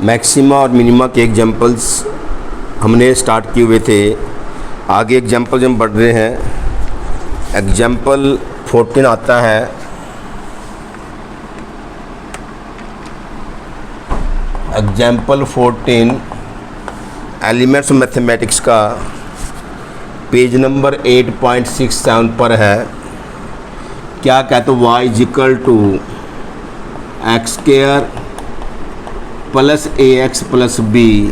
Maxima और minima के examples हमने स्टार्ट किए हुए थे। आगे एग्जांपल हम पढ़ रहे हैं। एग्जांपल 14 आता है। एग्जांपल 14 एलिमेंट्स मैथमेटिक्स का पेज नंबर 8.67 पर है। क्या कहते हो? y is equal to x square plus a x plus b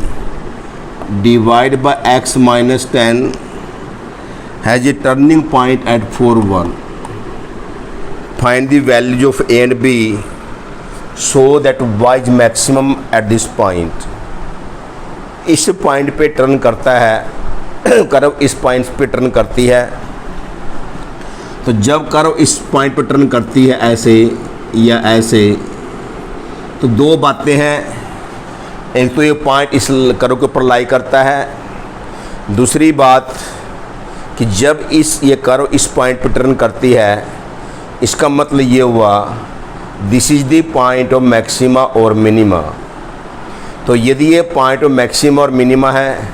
divide by x minus 10 has a turning point at 4 1। Find the value of a and b so that y is maximum at this point. इस point पे turn करता है, curve इस point पे turn करती है। तो जब कर्व इस पॉइंट पे टर्न करती है ऐसे या ऐसे, तो दो बातें हैं। एक तो ये पॉइंट इस कर्व के ऊपर लाई करता है। दूसरी बात कि जब ये कर्व इस पॉइंट पे टर्न करती है, इसका मतलब ये हुआ this is the point of maxima और मिनिमा। तो यदि ये पॉइंट ऑफ मैक्सिमा और मिनिमा है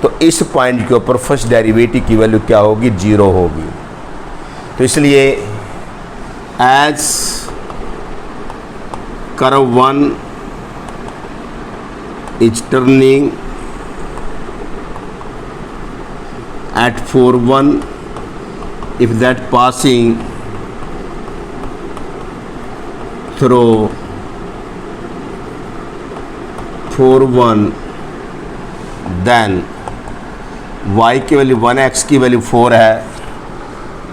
तो इस पॉइंट के ऊपर फर्स्ट डेरिवेटिव की वैल्यू क्या होगी? 0 होगी। तो इसलिए as curve 1 is turning at 4 1, if that passing through 4 1, then y की वैल्यू 1, x की वैल्यू 4 है,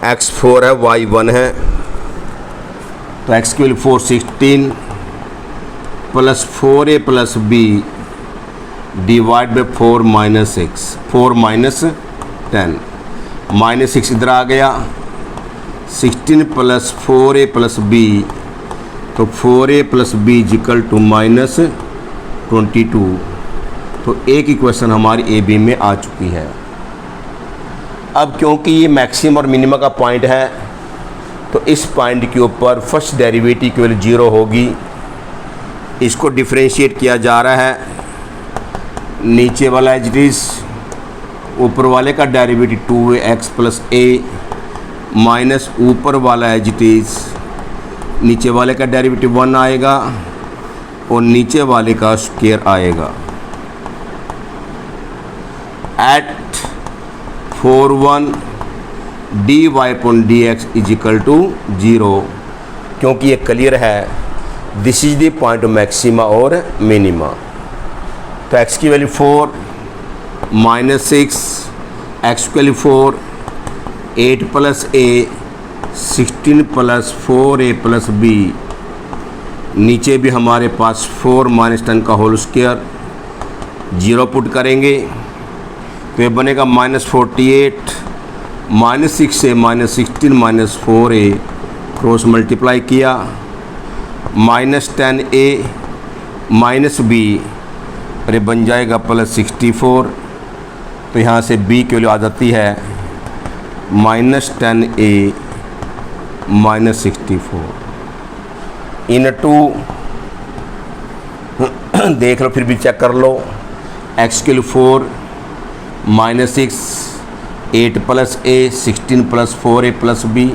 x 4 है, y 1 है। तो x की value 4 16 plus 4a plus b divide by 4 minus 6, 4 minus 10, minus 6 इधर आ गया। 16 प्लस 4a प्लस b, तो 4a plus b equal to minus 22। तो एक इक्वेशन हमारी ए बी में आ चुकी है। अब क्योंकि ये मैक्सिमम और मिनिमम का पॉइंट है, तो इस पॉइंट के ऊपर फर्स्ट डेरिवेटिव की वैल्यू 0 होगी। इसको डिफरेंशिएट किया जा रहा है। नीचे वाला एज इट इज, ऊपर वाले का derivative 2x plus a minus ऊपर वाला एज इट इज, नीचे वाले का डेरिवेटिव 1 आएगा और नीचे वाले का स्क्वायर आएगा। At 4 1 dy upon dx is equal to 0। क्योंकि ये क्लियर है this is the point of maxima और मिनिमा। तो x की वैल्यू 4 माइनस 6, एक्स की value 4, 8 plus a 16 plus 4a plus b, नीचे भी हमारे पास 4 माइनस 10 का होल स्क्वायर, 0 पुट करेंगे तो ये बनेगा माइनस 48, माइनस 6 से minus 16 minus 4a cross multiply किया, माइनस 10a माइनस b, और ये बन जाएगा प्लस 64। तो यहाँ से b की वैल्यू आ जाती है minus 10a minus 64 in to देख लो, फिर भी चेक कर लो। x की value 4 minus 6, 8 plus a 16 plus 4a plus b,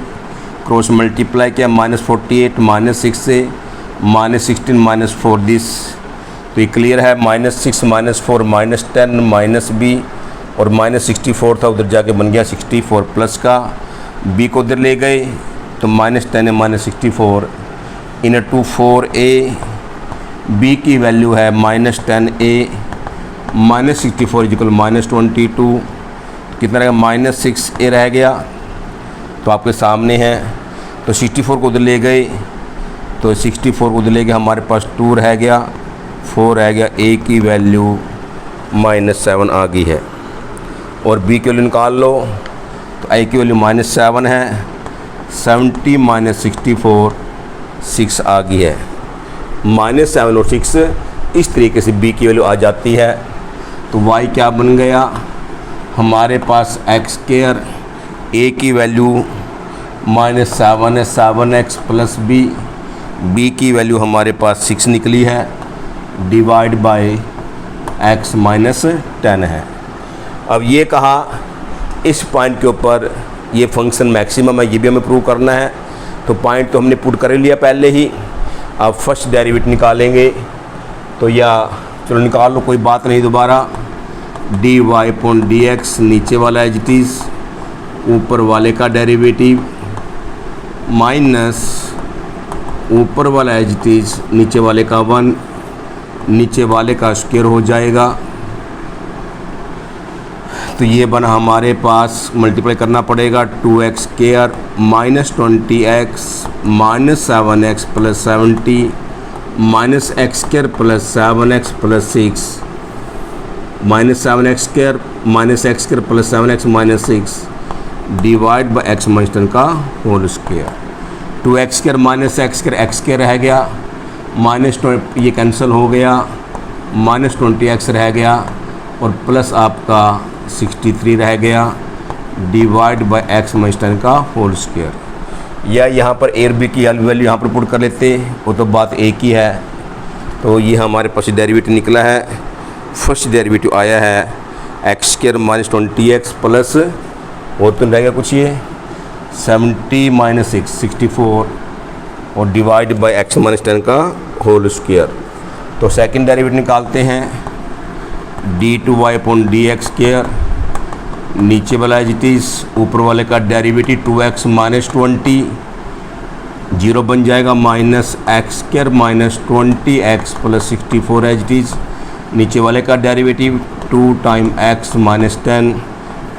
cross multiply किया, माइनस 48 माइनस 6 से माइनस 16 माइनस 4 दिस। तो ये क्लियर है minus 6 minus 4 minus 10 minus b, और माइनस 64 था उधर जाके बन गया 64 प्लस का, b को उधर ले गए तो माइनस 10 है minus 64 into 4a, b की वैल्यू है minus 10a minus 64 equal minus 22। कितना रहेगा? माइनस 6a रह गया, तो आपके सामने है। तो 64 को उधर ले गए, तो 64 को उधर ले गए, हमारे पास 2 रह गया, 4 रह गया, a की वैल्यू माइनस 7 आ गई है। और b की वैल्यू निकाल लो, तो a की वैल्यू माइनस 7 है, 70 माइनस 64 6 आ गई है। माइनस 7 और 6 इस तरीके से b की वैल्यू आ जाती है। तो y क्या बन गया? हमारे पास एक्स स्क्वायर, a की वैल्यू माइनस 7 है, 7x प्लस b, b की वैल्यू हमारे पास 6 निकली है, डिवाइड बाय x माइनस 10 है। अब ये कहा इस पॉइंट के ऊपर ये फंक्शन मैक्सिमम है, ये भी हमें प्रूव करना है। तो पॉइंट तो हमने पुट कर लिया पहले ही। अब फर्स्ट डेरिवेटिव निकालेंगे तो या चलो निकाल लो, कोई बात नहीं। दोबारा dy अपॉन dx नीचे वाला एज इट इज़, ऊपर वाले का डेरिवेटिव माइनस ऊपर वाला एज इट इज़ नीचे वाले का 1, नीचे वाले का स्क्वायर हो जाएगा। तो ये बना हमारे पास, मल्टीप्लाई करना पड़ेगा 2x square minus 20x minus 7x plus 70 minus x square plus 7x plus 6 minus 7x square minus x square plus 7x minus 6 divide by x minus 10 का whole square. 2x square minus x square रह गया, minus ये cancel हो गया, minus 20x रह गया और plus आपका 63 रह गया डिवाइड बाय x माइनस 10 का होल स्क्वायर। या यहाँ पर ए और बी की वैल्यू यहाँ पर पुट कर लेते, वो तो बात एक ही है। तो ये हमारे पास डेरिवेटिव निकला है। फर्स्ट डेरिवेटिव आया है x square minus 20x plus और तो रहेगा कुछ ये 70 माइनस 6 64 और डिवाइड बाय x माइनस 10 का होल स्क्वायर। तो सेकंड डेरिवेटिव निकालते हैं d2y अपॉन dx स्क्वायर, नीचे वाला एज इट इज़, ऊपर वाले का डेरिवेटिव 2x माइनस 20 जीरो बन जाएगा, minus x square minus 20x plus 64 as it is, नीचे वाले का डेरिवेटिव 2 टाइम x माइनस 10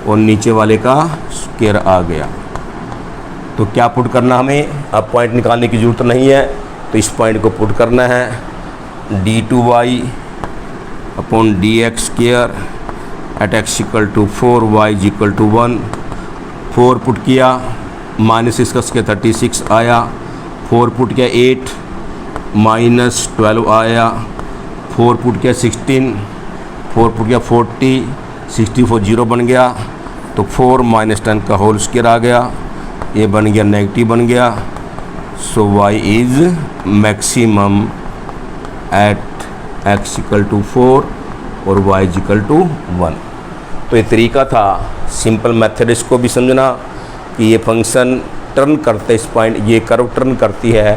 और नीचे वाले का स्क्वायर आ गया। तो क्या पुट करना हमें, अब पॉइंट निकालने की ज़रूरत नहीं है, तो इस पॉइंट को पुट करना है d2y upon dx square at x equal to 4 y equal to 1। 4 put किया, माइनस इसका स्क्वायर 36 आया, 4 पुट किया 8 माइनस 12 आया, 4 पुट किया 16, 4 पुट किया 40, 64 जीरो बन गया। तो 4 माइनस 10 का होल स्क्वायर आ गया, ये बन गया नेगेटिव बन गया। So y is maximum at x equal to 4 और y इक्वल टू 1। तो ये तरीका था सिंपल मेथड, इसको भी समझना कि ये फंक्शन टर्न करते इस पॉइंट, ये कर्व टर्न करती है।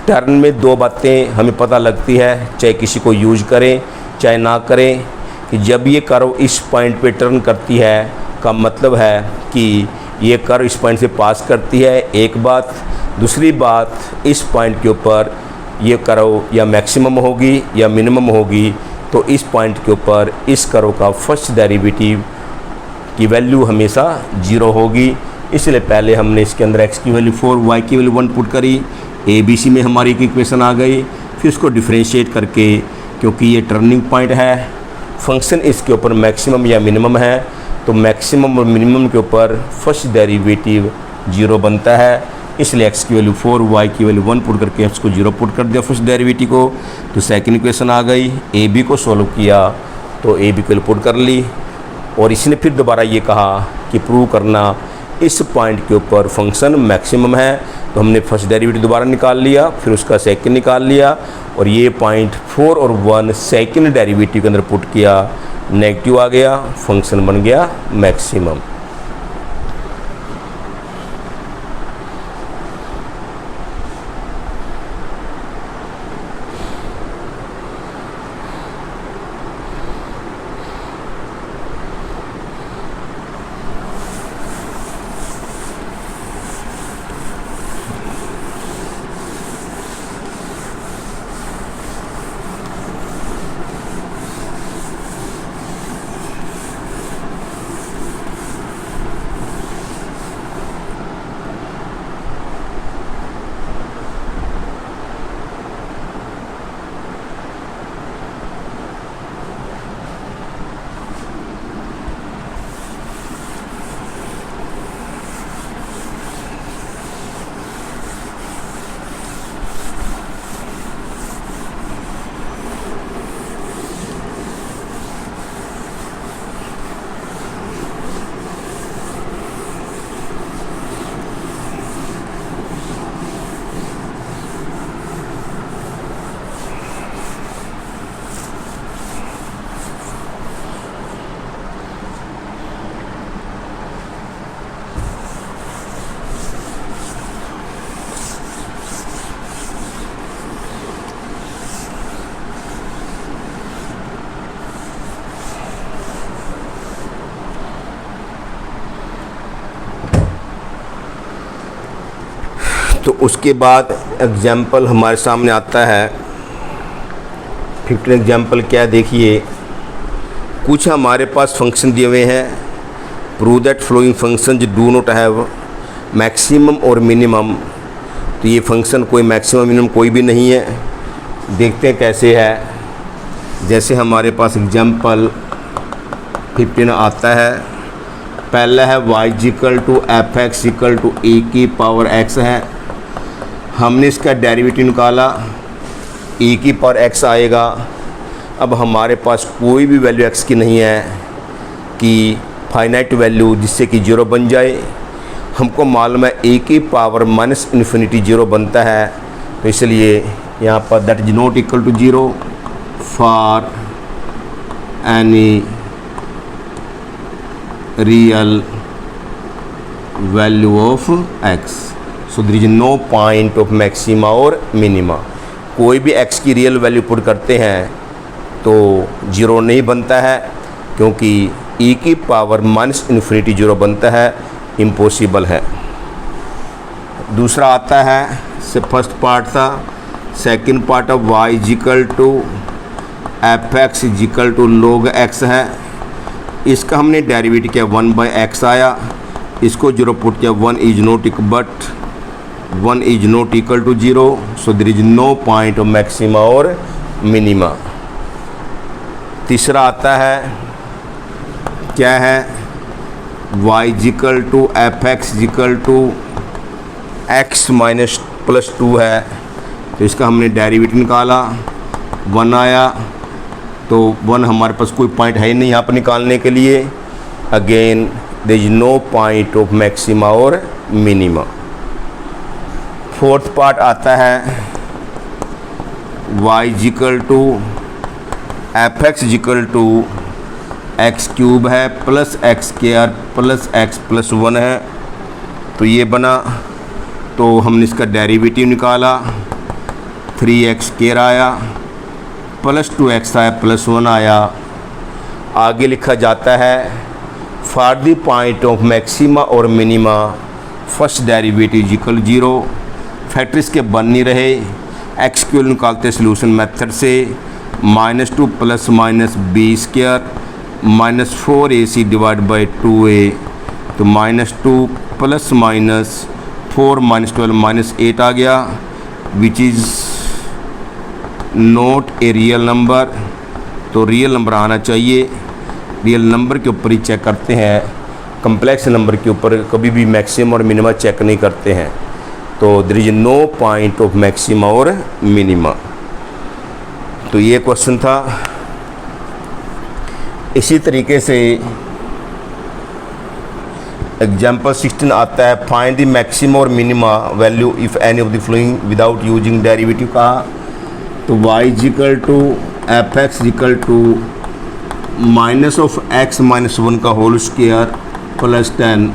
टर्न में दो बातें हमें पता लगती है, चाहे किसी को यूज करें चाहे ना करें, कि जब ये कर्व इस पॉइंट पे टर्न करती है का मतलब है कि ये कर्व इस पॉइंट से पास करती है, एक बात। दूसरी बात, इस पॉइंट के ऊपर ये कर्व या मैक्सिमम होगी या मिनिमम होगी, तो इस पॉइंट के ऊपर इस कर्व का फर्स्ट डेरिवेटिव की वैल्यू हमेशा 0 होगी। इसलिए पहले हमने इसके अंदर x की वैल्यू 4 y की वैल्यू 1 पुट करी, ए बी सी में हमारी एक इक्वेशन आ गई। फिर इसको डिफ्रेंशिएट करके, क्योंकि ये टर्निंग पॉइंट है, फंक्शन इसके ऊपर मैक्सिमम या मिनिमम है, तो मैक्सिमम और मिनिमम के ऊपर फर्स्ट डेरिवेटिव 0 बनता है। इसलिए x की वैल्यू 4 y की वैल्यू 1 पुट करके x को 0 पुट कर दिया फर्स्ट डेरिवेटिव को। तो सेकंड इक्वेशन आ गई, ए बी को सॉल्व किया तो ए बी को पुट कर ली। और इसने फिर दोबारा ये कहा कि प्रूव करना इस पॉइंट के ऊपर फंक्शन मैक्सिमम है, तो हमने फर्स्ट डेरिवेटिव दोबारा निकाल लिया, फिर उसका सेकंड निकाल लिया और ये पॉइंट 4 और 1 सेकंड डेरिवेटिव के अंदर पुट किया, नेगेटिव आ गया, फंक्शन बन गया मैक्सिमम। तो उसके बाद एग्जाम्पल हमारे सामने आता है 15 एग्जाम्पल क्या है देखिए। कुछ हमारे पास फंक्शन दिए हुए हैं। Prove that following function do not have maximum और मिनिमम। तो ये फंक्शन कोई मैक्सिमम मिनिमम कोई भी नहीं है। देखते हैं कैसे है। जैसे हमारे पास एग्जाम्पल 15 आता है। पहला है y equal to F x equal to e की पावर x है। हमने इसका डेरिवेटिव निकाला, e की पावर x आएगा। अब हमारे पास कोई भी वैल्यू x की नहीं है कि फाइनाइट वैल्यू जिससे कि 0 बन जाए। हमको मालूम है e की पावर माइनस इन्फिनिटी 0 बनता है। तो इसलिए यहाँ पर that is not equal to 0 for any real value of x। So there is no point of maxima और मिनिमा। कोई भी x की रियल वैल्यू पुट करते हैं तो 0 नहीं बनता है, क्योंकि e की पावर माइनस इन्फिनिटी 0 बनता है, इम्पॉसिबल है। दूसरा आता है से फर्स्ट पार्ट था। Second part of y equal to F x equal to log x है। इसका हमने डेरिवेटिव किया 1/x आया। इसको 0 पुट किया 1 is not equal to 0। So there is no point of maxima और मिनिमा। तीसरा आता है क्या है, y equal to F x equal to x minus plus 2 है। तो इसका हमने डेरिवेटिव निकाला 1 आया। तो 1 हमारे पास कोई पॉइंट है ही नहीं यहाँ पर निकालने के लिए। Again there is no point of maxima और मिनिमा। फोर्थ पार्ट आता है y equal to F x equal to X cube है plus X square plus X plus 1 है। तो ये बना। तो हमने इसका डेरिवेटिव निकाला 3x स्क्वायर आया प्लस 2x आया प्लस 1 आया। आगे लिखा जाता है for the point of maxima और minima first derivative equal 0। Factor इसके बन नहीं रहे। एक्स क्यूब निकालते सोल्यूशन मेथड से -2 plus minus B square minus 4ac divide by 2a। तो -2 प्लस माइनस 4 माइनस 12 माइनस 8 आ गया, which is not a real number. तो रियल नंबर आना चाहिए। रियल नंबर के ऊपर ही चेक करते हैं, कम्प्लेक्स नंबर के ऊपर कभी भी मैक्सिमम और मिनिमा चेक नहीं करते हैं। तो there is no point of maxima और मिनिमा। तो ये क्वेश्चन था। इसी तरीके से एग्जाम्पल 16 आता है फाइंड द मैक्सिमम और minima value if any of the following without using derivative का। तो y equal to F x equal to minus of x minus 1 का होल स्क्वायर प्लस 10।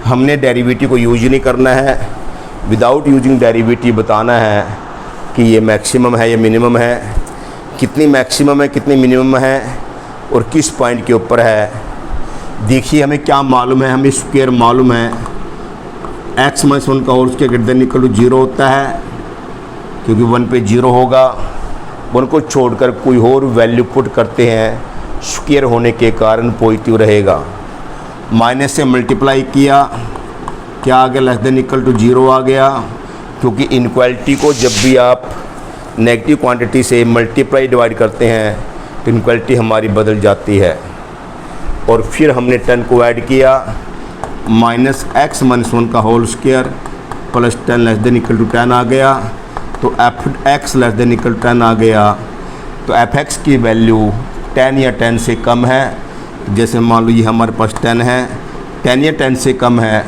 हमने डेरिवेटिव को यूज नहीं करना है, विदाउट यूजिंग डेरिवेटिव बताना है कि ये मैक्सिमम है या मिनिमम है, कितनी मैक्सिमम है कितनी मिनिमम है और किस पॉइंट के ऊपर है। देखिए हमें क्या मालूम है, हमें स्क्वायर मालूम है। x माइनस 1 का whole square greater than equal to 0 होता है, क्योंकि 1 पे 0 होगा। 1 को छोड़कर कोई और वैल्यू पुट करते हैं, स्क्वायर होने के कारण पॉजिटिव रहेगा। माइनस से मल्टीप्लाई किया, क्या आ गया, लेस देन इक्वल टू 0 आ गया। क्योंकि इनक्वालिटी को जब भी आप नेगेटिव क्वांटिटी से मल्टीप्लाई डिवाइड करते हैं तो इनक्वालिटी हमारी बदल जाती है। और फिर हमने 10 को ऐड किया, माइनस एक्स माइनस 1 का whole square plus 10 less than equal to 10 आ गया। तो f x less than equal 10 आ गया। तो एफ एक्स की वैल्यू 10 या 10 से कम है। जैसे मान लो ये हमारे पास 10 है, 10 या 10 से कम है,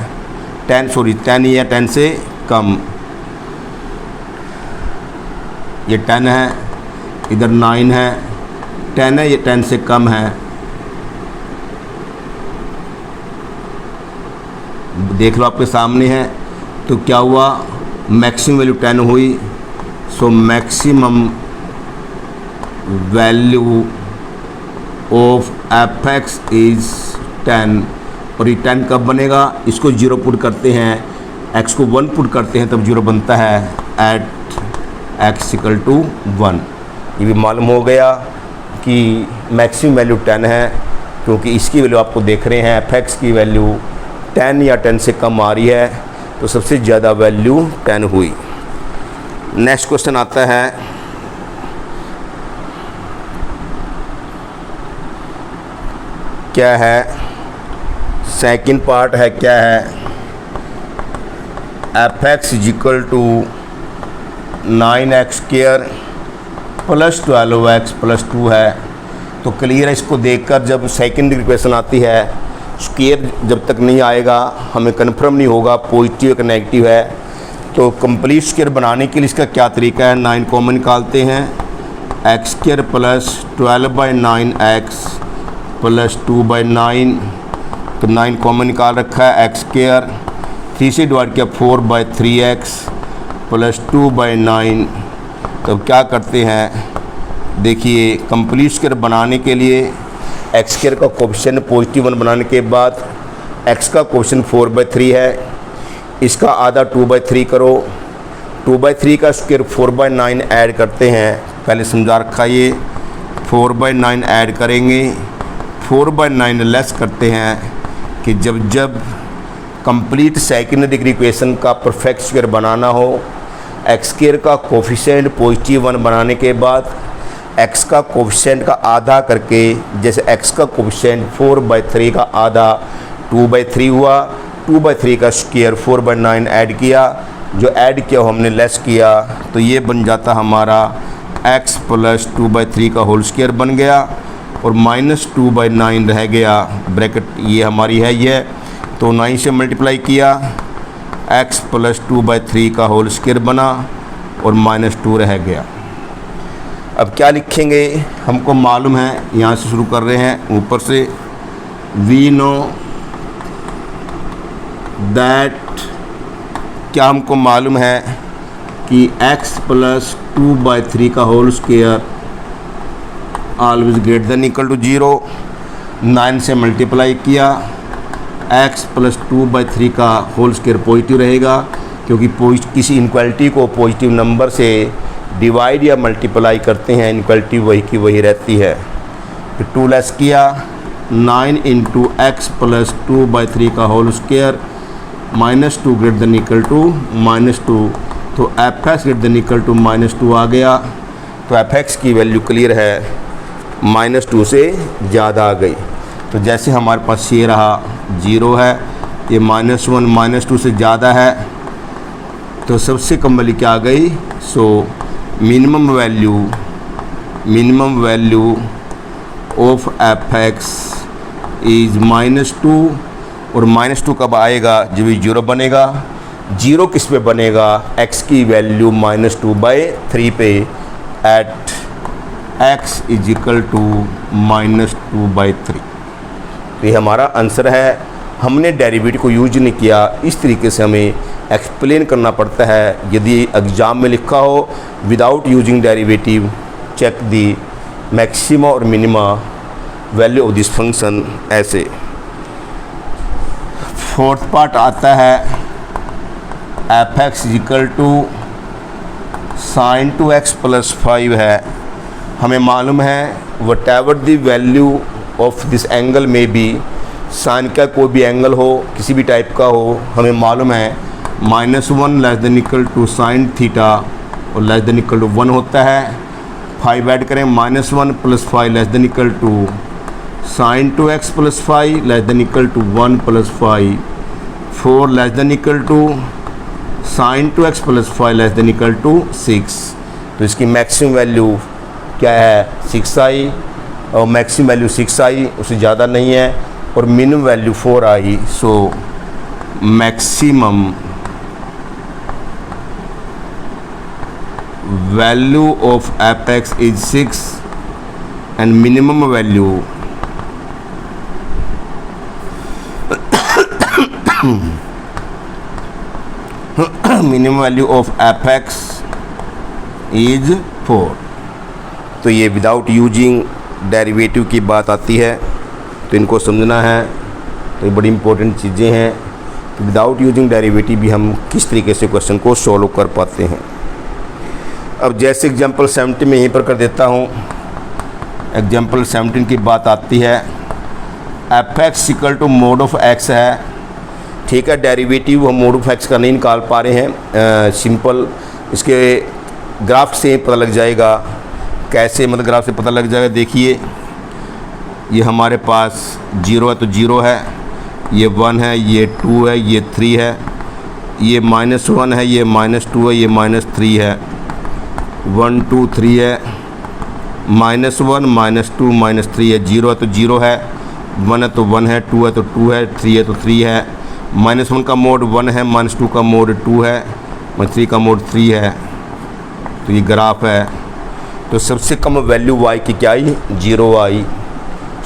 10 या 10 से कम। ये 10 है, इधर 9 है, 10 है, ये 10 से कम है। देख लो आपके सामने है। तो क्या हुआ, मैक्सिमम वैल्यू 10 हुई। So maximum value of F x is 10। और ये 10 कब बनेगा, इसको 0 पुट करते हैं x को 1 पुट करते हैं तब 0 बनता है एट x इक्वल टू 1। ये भी मालूम हो गया कि मैक्सिमम वैल्यू 10 है, क्योंकि इसकी वैल्यू आपको देख रहे हैं fx की वैल्यू 10 या 10 से कम आ रही है, तो सबसे ज़्यादा वैल्यू 10 हुई। नेक्स्ट क्वेश्चन आता है क्या है, सेकंड पार्ट है क्या है, fx is equal to 9x स्क्वायर प्लस 12x प्लस 2 है। तो क्लियर है, इसको देखकर जब सेकंड इक्वेशन आती है स्क्वायर जब तक नहीं आएगा हमें कन्फर्म नहीं होगा पॉजिटिव या नेगेटिव है। तो कंप्लीट स्क्वायर बनाने के लिए इसका क्या तरीका है, 9 कॉमन निकालते हैं, x square plus 12/9x plus 2/9, तो 9 कॉमन निकाल रखा है, एक्स स्क्वायर 3 से डिवाइड किया 4/3x प्लस 2/9। तो क्या करते हैं, देखिए कंप्लीट स्क्वायर बनाने के लिए एक्स स्क्वायर का कोएफिशिएंट पॉजिटिव 1 बनाने के बाद x का कोएफिशिएंट 4/3 है, इसका आधा 2/3 करो, 2/3 का स्क्वायर 4/9 ऐड करते हैं, पहले समझा रखा ये 4/9 ऐड करेंगे, 4/9 लेस करते हैं कि जब कंप्लीट सेकंड डिग्री इक्वेशन का परफेक्ट स्क्वायर बनाना हो, एक्स स्क्वायर का कोएफिशिएंट पॉजिटिव 1 बनाने के बाद x का कोएफिशिएंट का आधा करके, जैसे x का कोएफिशिएंट 4/3 का आधा 2/3 हुआ, 2/3 का स्क्वायर 4/9 ऐड किया, जो ऐड किया हमने लेस किया, तो ये बन जाता हमारा x प्लस 2/3 का होल स्क्वायर बन गया और माइनस 2/9 रह गया, ब्रैकेट ये हमारी है ये, तो 9 से मल्टीप्लाई किया, x प्लस 2/3 का होल स्क्वायर बना और माइनस 2 रह गया। अब क्या लिखेंगे, हमको मालूम है, यहाँ से शुरू कर रहे हैं ऊपर से, वी नो दैट, क्या हमको मालूम है कि x प्लस 2/3 का whole square always greater than equal to 0, 9 से मल्टीप्लाई किया, x प्लस 2/3 का होल स्क्वायर पॉजिटिव रहेगा, क्योंकि किसी इनक्वालिटी को पॉजिटिव नंबर से डिवाइड या मल्टीप्लाई करते हैं इनक्वालिटी वही की वही रहती है। फिर 2 लेस किया, 9 इंटू एक्स प्लस 2/3 का whole square -2 greater than equal to -2, तो f x greater than equal to -2 आ गया, तो एफ एक्स की वैल्यू क्लियर है -2 से ज़्यादा आ गई। तो जैसे हमारे पास ये रहा 0 है, ये -1 -2 से ज़्यादा है, तो सबसे कम वैल्यू क्या आ गई, सो minimum value of F x is -2, और -2 कब आएगा, जब ये 0 बनेगा। 0 किस पे बनेगा, x की वैल्यू -2/3 पे, at x is equal to -2/3। तो ये हमारा आंसर है। हमने डेरिवेटिव को यूज नहीं किया, इस तरीके से हमें एक्सप्लेन करना पड़ता है। यदि एग्ज़ाम में लिखा हो without using derivative check the maxima और minima value of this function, ऐसे। फोर्थ पार्ट आता है F x equal to sin 2x plus 5 है। हमें मालूम है whatever the value of this angle में भी, साइन का कोई भी एंगल हो किसी भी टाइप का हो, हमें मालूम है -1 less than equal to sine theta और लेस देन इक्वल टू 1 होता है। 5 ऐड करें, -1 plus 5 less than equal to sin 2x plus 5 less than equal to 1 plus 5, 4 less than equal to sin 2x plus 5 less than equal to 6। तो इसकी maximum value क्या है, 6 आई, और maximum value 6 आई, उससे ज़्यादा नहीं है, और minimum value 4 I. So maximum value of F x is 6 and minimum value minimum value of F x is 4। तो ये विदाउट यूजिंग डेरिवेटिव की बात आती है, तो इनको समझना है। तो ये बड़ी इम्पोर्टेंट चीज़ें हैं। तो विदाउट यूजिंग डेरिवेटिव भी हम किस तरीके से क्वेश्चन को सॉल्व कर पाते हैं। अब जैसे एग्जांपल 17 में यहीं पर कर देता हूँ। एग्जांपल 17 की बात आती है, F x equal to mod of x है, ठीक है। डेरिवेटिव हम मोड ऑफ एक्स का नहीं निकाल पा रहे हैं, सिंपल इसके ग्राफ से पता लग जाएगा। कैसे, मतलब ग्राफ से पता लग जाएगा। देखिए ये हमारे पास 0 है तो 0 है, ये 1 है, ये 2 है, ये 3 है, ये -1 है, ये -2 है, ये -3 है, 1 2 3 है, -1 -2 -3 है, 0 है तो 0 है, 1 है तो 1 है, 2 है तो 2 है, 3 है तो 3 है, -1 का मोड 1 है, -2 का मोड 2 है, -3 का मोड 3 है। तो ये ग्राफ है। तो सबसे कम वैल्यू y की क्या आई? 0 आई।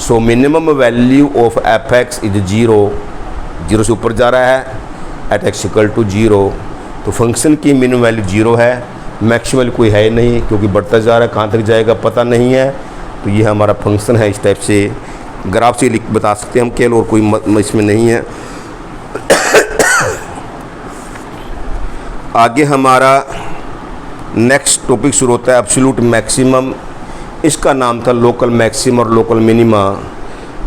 So minimum value of F x is 0, 0 से ऊपर जा रहा है एट एक्स इक्वल टू 0। तो फंक्शन की मिनिमम वैल्यू 0 है, मैक्सिमम कोई है नहीं क्योंकि बढ़ता जा रहा है, कहाँ तक जाएगा पता नहीं है। तो ये हमारा फंक्शन है। इस टाइप से ग्राफ से लिख बता सकते हैं हम केवल, और कोई इसमें नहीं है। आगे हमारा नेक्स्ट टॉपिक शुरू होता है एब्सोल्यूट मैक्सिमम। इसका नाम था लोकल मैक्सिमम और लोकल मिनिमा।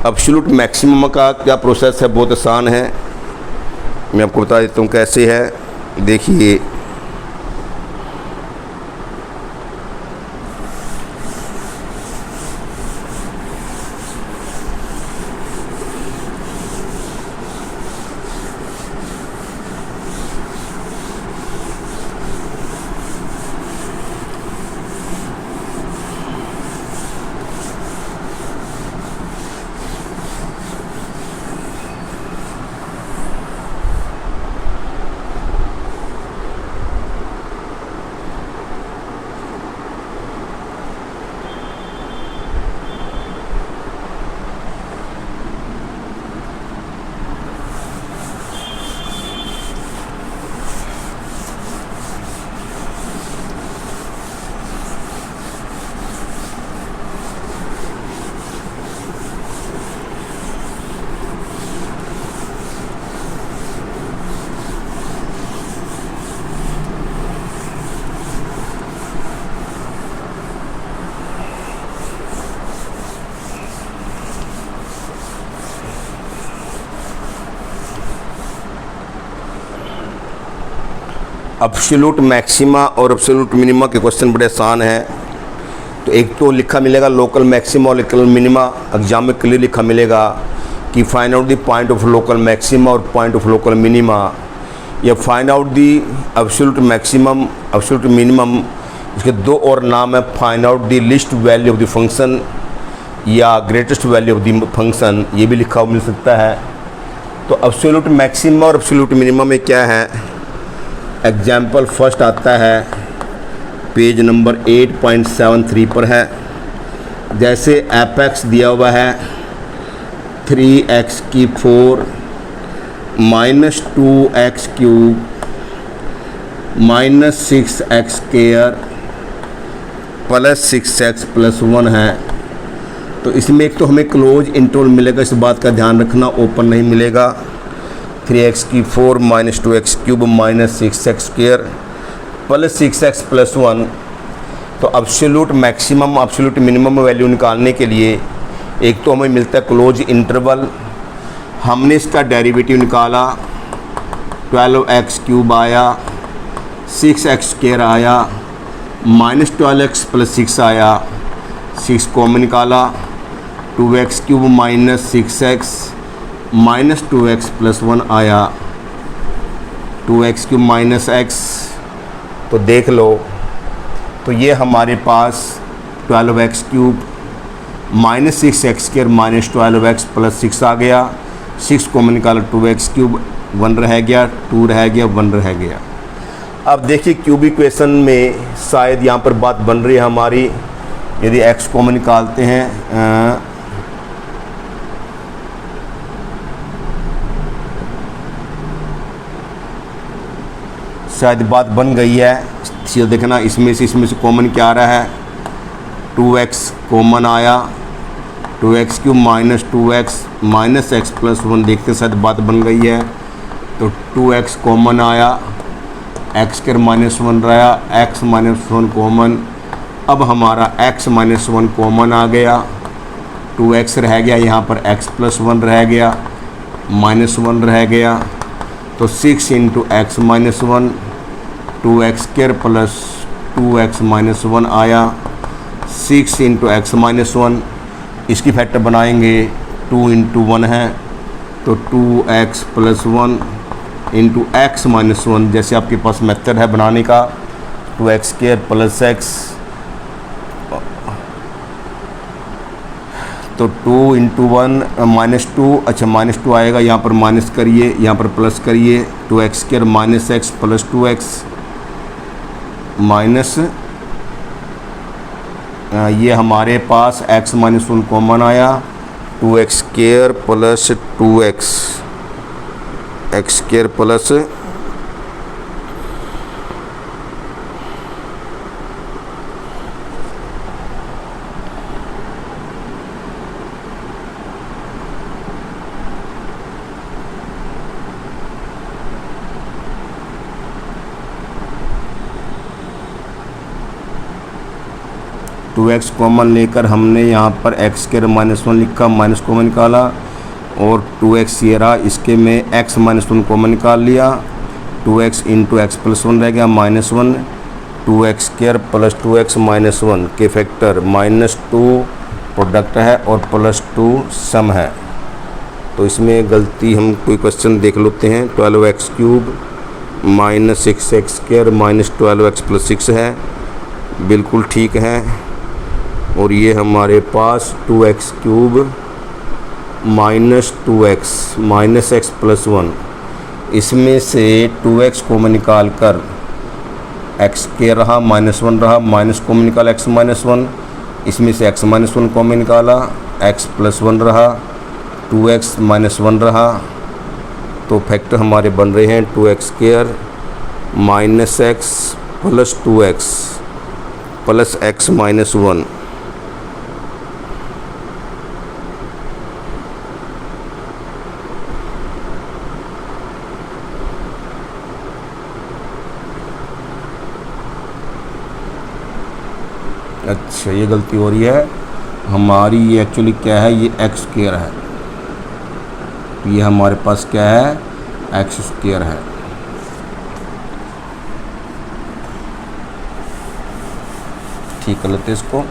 एब्सोल्यूट मैक्सिमम का क्या प्रोसेस है, बहुत आसान है, मैं आपको बता देता हूँ कैसे है। देखिए एब्सोल्यूट मैक्सिमा और एब्सोल्यूट मिनिमा के क्वेश्चन बड़े आसान हैं। तो एक तो लिखा मिलेगा लोकल मैक्सिमा और लोकल मिनिमा, एग्जाम में क्लियर लिखा मिलेगा कि find out the point of local maxima और पॉइंट ऑफ लोकल मिनिमा, या find out the absolute maximum absolute minimum. इसके दो और नाम है, find out the least value of the function या greatest value of the function, ये भी लिखा मिल सकता है। तो एब्सोल्यूट मैक्सिमा और एब्सोल्यूट मिनिमम में क्या है, एग्जाम्पल फर्स्ट आता है पेज नंबर 8.73 पर है। जैसे एफ एक्स दिया हुआ है 3x⁴ -2x³ -6x² +6x+1 है। तो इसमें एक तो हमें क्लोज इंटरवल मिलेगा, इस बात का ध्यान रखना, ओपन नहीं मिलेगा। 3x⁴ -2x³ -6x² +6x+1। तो absolute maximum absolute minimum value निकालने के लिए एक तो हमें मिलता है क्लोज इंटरवल। हमने इसका डेरिवेटिव निकाला, 12x³ आया, 6x² आया, -12x+6 आया, 6 कॉमन निकाला, 2x³ -6x -2x+1 आया, 2x³ -x। तो देख लो, तो ये हमारे पास 12x³ -6x² -12x+6 आ गया। 6 कॉमन निकाला, 2x³ 1 रह गया, 2 रह गया, 1 रह गया। अब देखिए क्यूब इक्वेशन में शायद यहाँ पर बात बन रही है हमारी, यदि x कॉमन निकालते हैं शायद बात बन गई है। सीधा देखना, इसमें से कॉमन क्या आ रहा है, 2x कॉमन आया, 2x³ -2x -x+1, देखते शायद बात बन गई है। तो 2x कॉमन आया, एक्स स्क्वायर -1 रहा, x -1 कॉमन। अब हमारा x -1 कॉमन आ गया, 2x रह गया, यहाँ पर x + 1 रह गया, -1 रह गया। तो 6 × x -1 2x² + 2x -1 आया, 6 × x -1। इसकी फैक्टर बनाएंगे, 2 × 1 है तो 2x + 1 × x -1। जैसे आपके पास मेथड है बनाने का, 2x² + x, तो 2 × 1 -2, अच्छा -2 आएगा, यहाँ पर माइनस करिए, यहाँ पर प्लस करिए, 2x² - x + 2x माइनस, ये हमारे पास x -1 कॉमन आया, 2x² + 2x, x² plus 2x common लेकर हमने यहाँ पर x² -1 लिखा, माइनस कॉमन निकाला, और 2x ये रहा, इसके में x -1 कॉमन निकाल लिया, 2x × x + 1 रह गया, -1, 2x² + 2x -1 के फैक्टर -2 प्रोडक्ट है और +2 सम है। तो इसमें गलती हम कोई क्वेश्चन देख लेते हैं, 12x³ - 6x² - 12x + 6 है, बिल्कुल ठीक है। और ये हमारे पास 2x³ - 2x -x + 1, इसमें से 2x कॉमन निकाल कर x² रहा, -1 रहा, माइनस कॉमन निकाला x -1, इसमें से x -1 कॉमन निकाला, x + 1 रहा, 2x -1 रहा। तो फैक्टर हमारे बन रहे हैं 2x² - x + 2x + x -1। अच्छा, ये गलती हो रही है हमारी, ये एक्चुअली क्या है, ये x² है, ये हमारे पास क्या है, x² है। ठीक कर लेते इसको,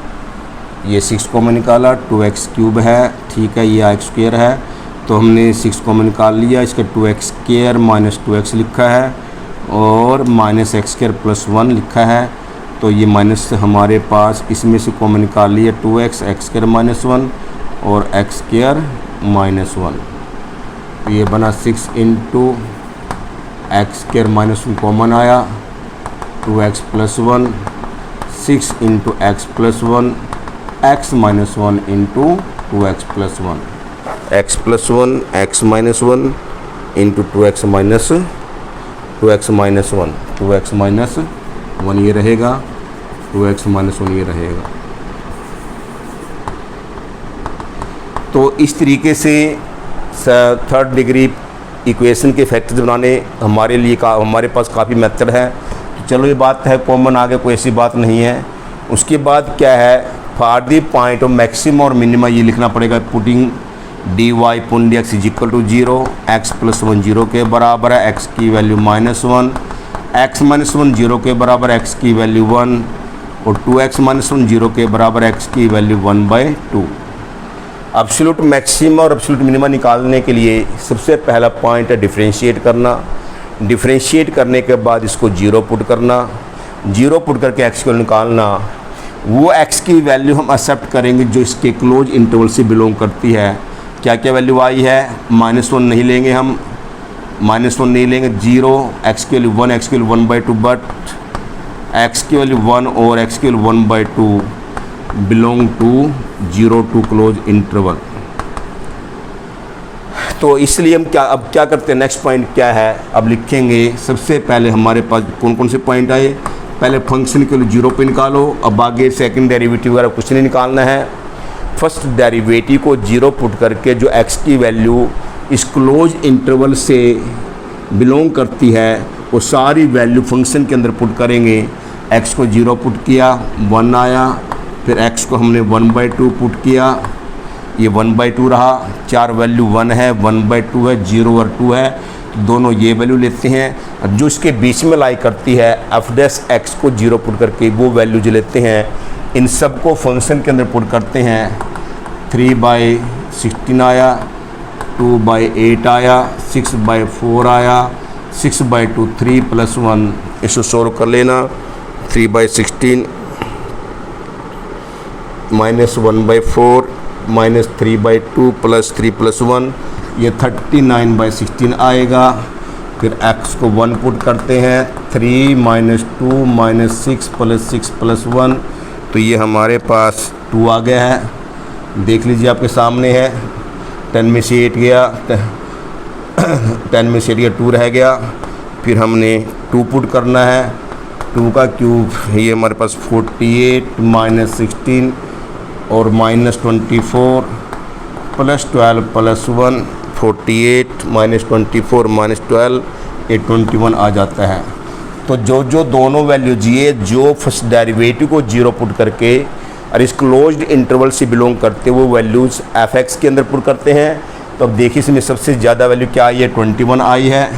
ये 6 कॉमन निकाला, 2x³ है, ठीक है, ये x² है, तो हमने 6 कॉमन निकाल लिया, इसका 2x² - 2x लिखा है और -x² + 1 लिखा है। तो ये माइनस हमारे पास, इसमें से कॉमन निकाल लिया, 2x, x² -1 और x² -1, तो ये बना 6 × x² -1 कॉमन आया, 2x + 1, 6 × x + 1, x -1 × 2x + 1, x + 1, x -1 × 2x -1, 2x -1 ये रहेगा, 2x -1 ये रहेगा। तो इस तरीके से 3rd डिग्री इक्वेशन के फैक्टर्स बनाने हमारे पास काफ़ी मेथड है। तो चलो, ये बात है कॉमन, आगे कोई ऐसी बात नहीं है। उसके बाद क्या है, for the point of maximum और मिनिमम ये लिखना पड़ेगा, putting dy upon dx = 0, x + 1 0 के बराबर है, x की वैल्यू -1, x -1 0 के बराबर, x की वैल्यू 1, और 2x -1 0 के बराबर, x की वैल्यू 1/2। एब्सोल्यूट मैक्सिमम और एब्सोल्यूट मिनिमम निकालने के लिए सबसे पहला पॉइंट है डिफरेंशिएट करना। डिफरेंशिएट करने के बाद इसको 0 पुट करना, 0 पुट करके x को निकालना। वो x की वैल्यू हम एक्सेप्ट करेंगे जो इसके क्लोज इंटरवल से बिलोंग करती है। क्या क्या वैल्यू आई है, -1 नहीं लेंगे हम, -1 नहीं लेंगे, 0, x की वैल्यू 1, x की वैल्यू 1/2, बट x की वैल्यू 1 और x की value 1/2 belong to 0 to close interval. तो इसलिए हम अब क्या करते हैं, नेक्स्ट पॉइंट क्या है, अब लिखेंगे। सबसे पहले हमारे पास कौन कौन से पॉइंट आए, पहले फंक्शन के लिए 0 पे निकालो, अब आगे सेकंड डेरिवेटिव वगैरह कुछ नहीं निकालना है। फर्स्ट डेरिवेटिव को 0 पुट करके जो x की वैल्यू इस क्लोज इंटरवल से बिलोंग करती है वो सारी वैल्यू फंक्शन के अंदर पुट करेंगे। x को 0 पुट किया 1 आया, फिर x को हमने 1/2 पुट किया, ये 1/2 रहा। 4 वैल्यू 1 है, 1/2 है, 0 और 2 है, तो दोनों ये वैल्यू लेते हैं। और जो इसके बीच में लाई करती है f' को 0 पुट करके वो वैल्यू जो लेते हैं, इन सब को फंक्शन के अंदर पुट करते हैं। 3/16 आया, 2/8 आया, 6/4 आया, 6/2 3 + 1, इसको सोल्व कर लेना। 3/16 -1/4 -3/2 + 3 + 1, ये 39/16 आएगा। फिर x को 1 पुट करते हैं, 3 - 2 - 6 + 6 + 1, तो ये हमारे पास 2 आ गया है। देख लीजिए आपके सामने है। 10 में से 8 गया, 10 में से 2 रह गया। फिर हमने 2 पुट करना है, 2 का क्यूब, ये हमारे पास 48 - 16 और -24 + 12 + 1, 48 - 24 - 12, ये 21 आ जाता है। तो जो दोनों वैल्यू जिए जो फर्स्ट डेरिवेटिव को 0 पुट करके और इस क्लोज्ड इंटरवल से बिलोंग करते वो वैल्यूज़ f(x) के अंदर पुट करते हैं। तो अब देखिए इसमें सबसे ज़्यादा वैल्यू क्या आई है, 21 आई है।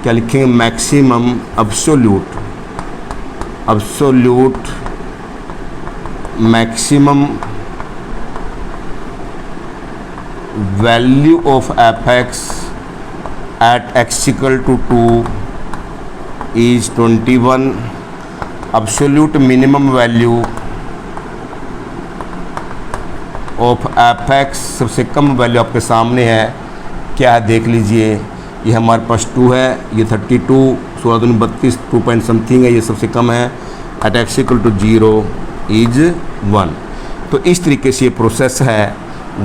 क्या लिखेंगे, maximum absolute maximum value of f(x) at x = 2 is 21। Absolute minimum value of f(x), सबसे कम वैल्यू आपके सामने है, क्या है देख लीजिए। ये हमारे पास 2 है, ये 32, 16 दूनी 32, 2 पॉइंट समथिंग है, ये सबसे कम है। At x = 0 is 1। तो इस तरीके से ये प्रोसेस है।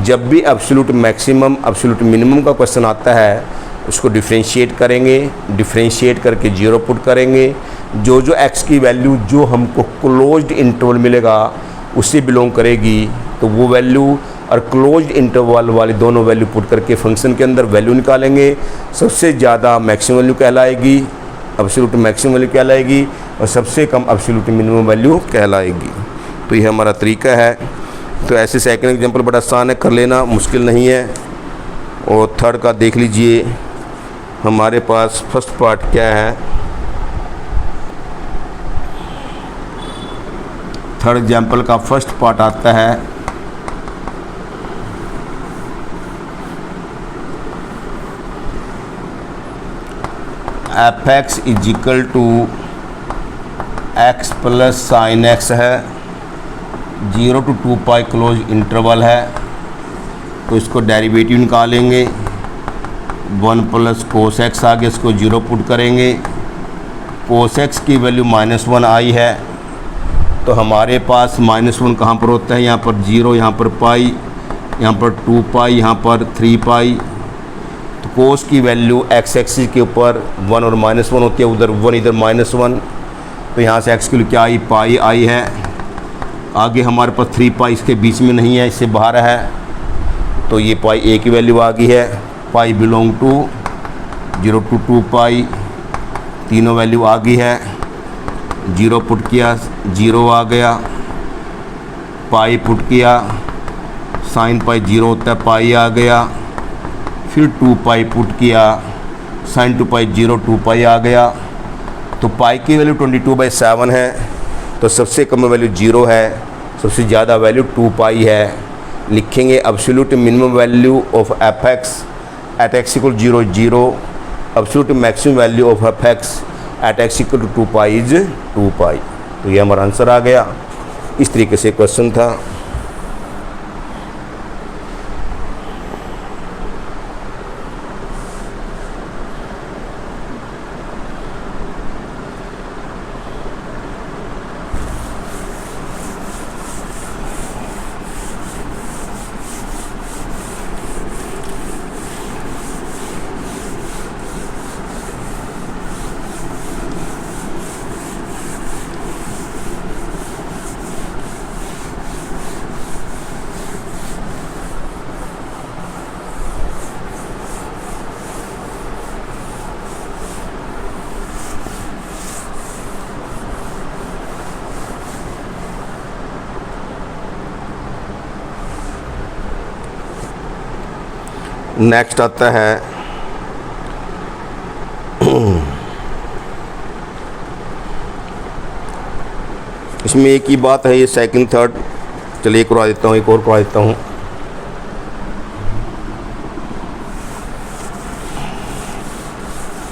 जब भी एब्सोल्यूट मैक्सिमम एब्सोल्यूट मिनिमम का क्वेश्चन आता है उसको डिफ्रेंशिएट करेंगे, डिफ्रेंशिएट करके 0 पुट करेंगे। जो x की वैल्यू जो हमको क्लोज्ड इंटरवल मिलेगा उससे बिलोंग करेगी, तो वो वैल्यू और क्लोज्ड इंटरवल वाली दोनों वैल्यू पुट करके फंक्शन के अंदर वैल्यू निकालेंगे। सबसे ज़्यादा मैक्सिमम वैल्यू कहलाएगी, एब्सोल्यूट मैक्सिमम वैल्यू कहलाएगी, और सबसे कम एब्सोल्यूट मिनिमम वैल्यू कहलाएगी। तो ये हमारा तरीका है। तो ऐसे सेकंड एग्जांपल बड़ा आसान है, कर लेना, मुश्किल नहीं है। और थर्ड का देख लीजिए, हमारे पास फर्स्ट पार्ट क्या है। थर्ड एग्जांपल का फर्स्ट पार्ट आता है, f(x) = x + sin x है, 0 to 2π क्लोज इंटरवल है। तो इसको डेरिवेटिव निकालेंगे, 1 + cos x आ गया, इसको 0 पुट करेंगे। cos x की वैल्यू -1 आई है, तो हमारे पास -1 कहाँ पर होता है, यहाँ पर 0, यहाँ पर पाई, यहाँ पर 2π, यहाँ पर 3π। तो cos की वैल्यू x एक्सिस के ऊपर 1 और -1 होती है, उधर 1 इधर -1, तो यहाँ से x की वैल्यू क्या आई, पाई आई है। आगे हमारे पास 3π इसके बीच में नहीं है, इससे बाहर है, तो ये पाई a की वैल्यू आ गई है। पाई बिलोंग टू 0 to 2π, तीनों वैल्यू आ गई है। 0 पुट किया, 0 आ गया। पाई पुट किया, साइन पाई 0 होता है, पाई आ गया। फिर 2π पुट किया, साइन 2π 0, 2π आ गया। तो पाई की वैल्यू 22/7 है, तो सबसे कम वैल्यू 0 है, सबसे ज़्यादा वैल्यू 2π है। लिखेंगे absolute minimum value of f(x) at x = 0 0, absolute maximum value of f(x) at x = 2π is 2π। तो ये हमारा आंसर आ गया। इस तरीके से क्वेश्चन था। नेक्स्ट आता है इसमें एक ही बात है, ये सेकंड थर्ड, चलिए करवा देता हूँ, एक और करवा देता हूँ।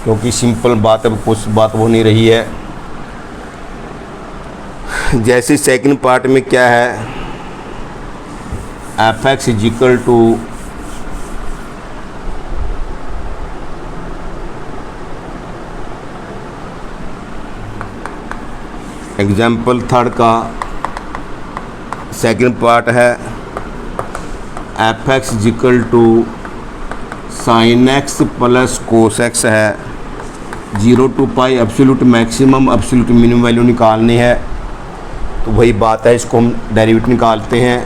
क्योंकि सिंपल बात है, कुछ बात वो नहीं रही है। जैसे सेकंड पार्ट में क्या है, F x is equal to example third का सेकंड पार्ट है F x is equal to sine x plus cos x है, 0 to pi absolute maximum absolute minimum value निकालनी है। तो वही बात है, इसको हम डेरिवेटिव निकालते हैं।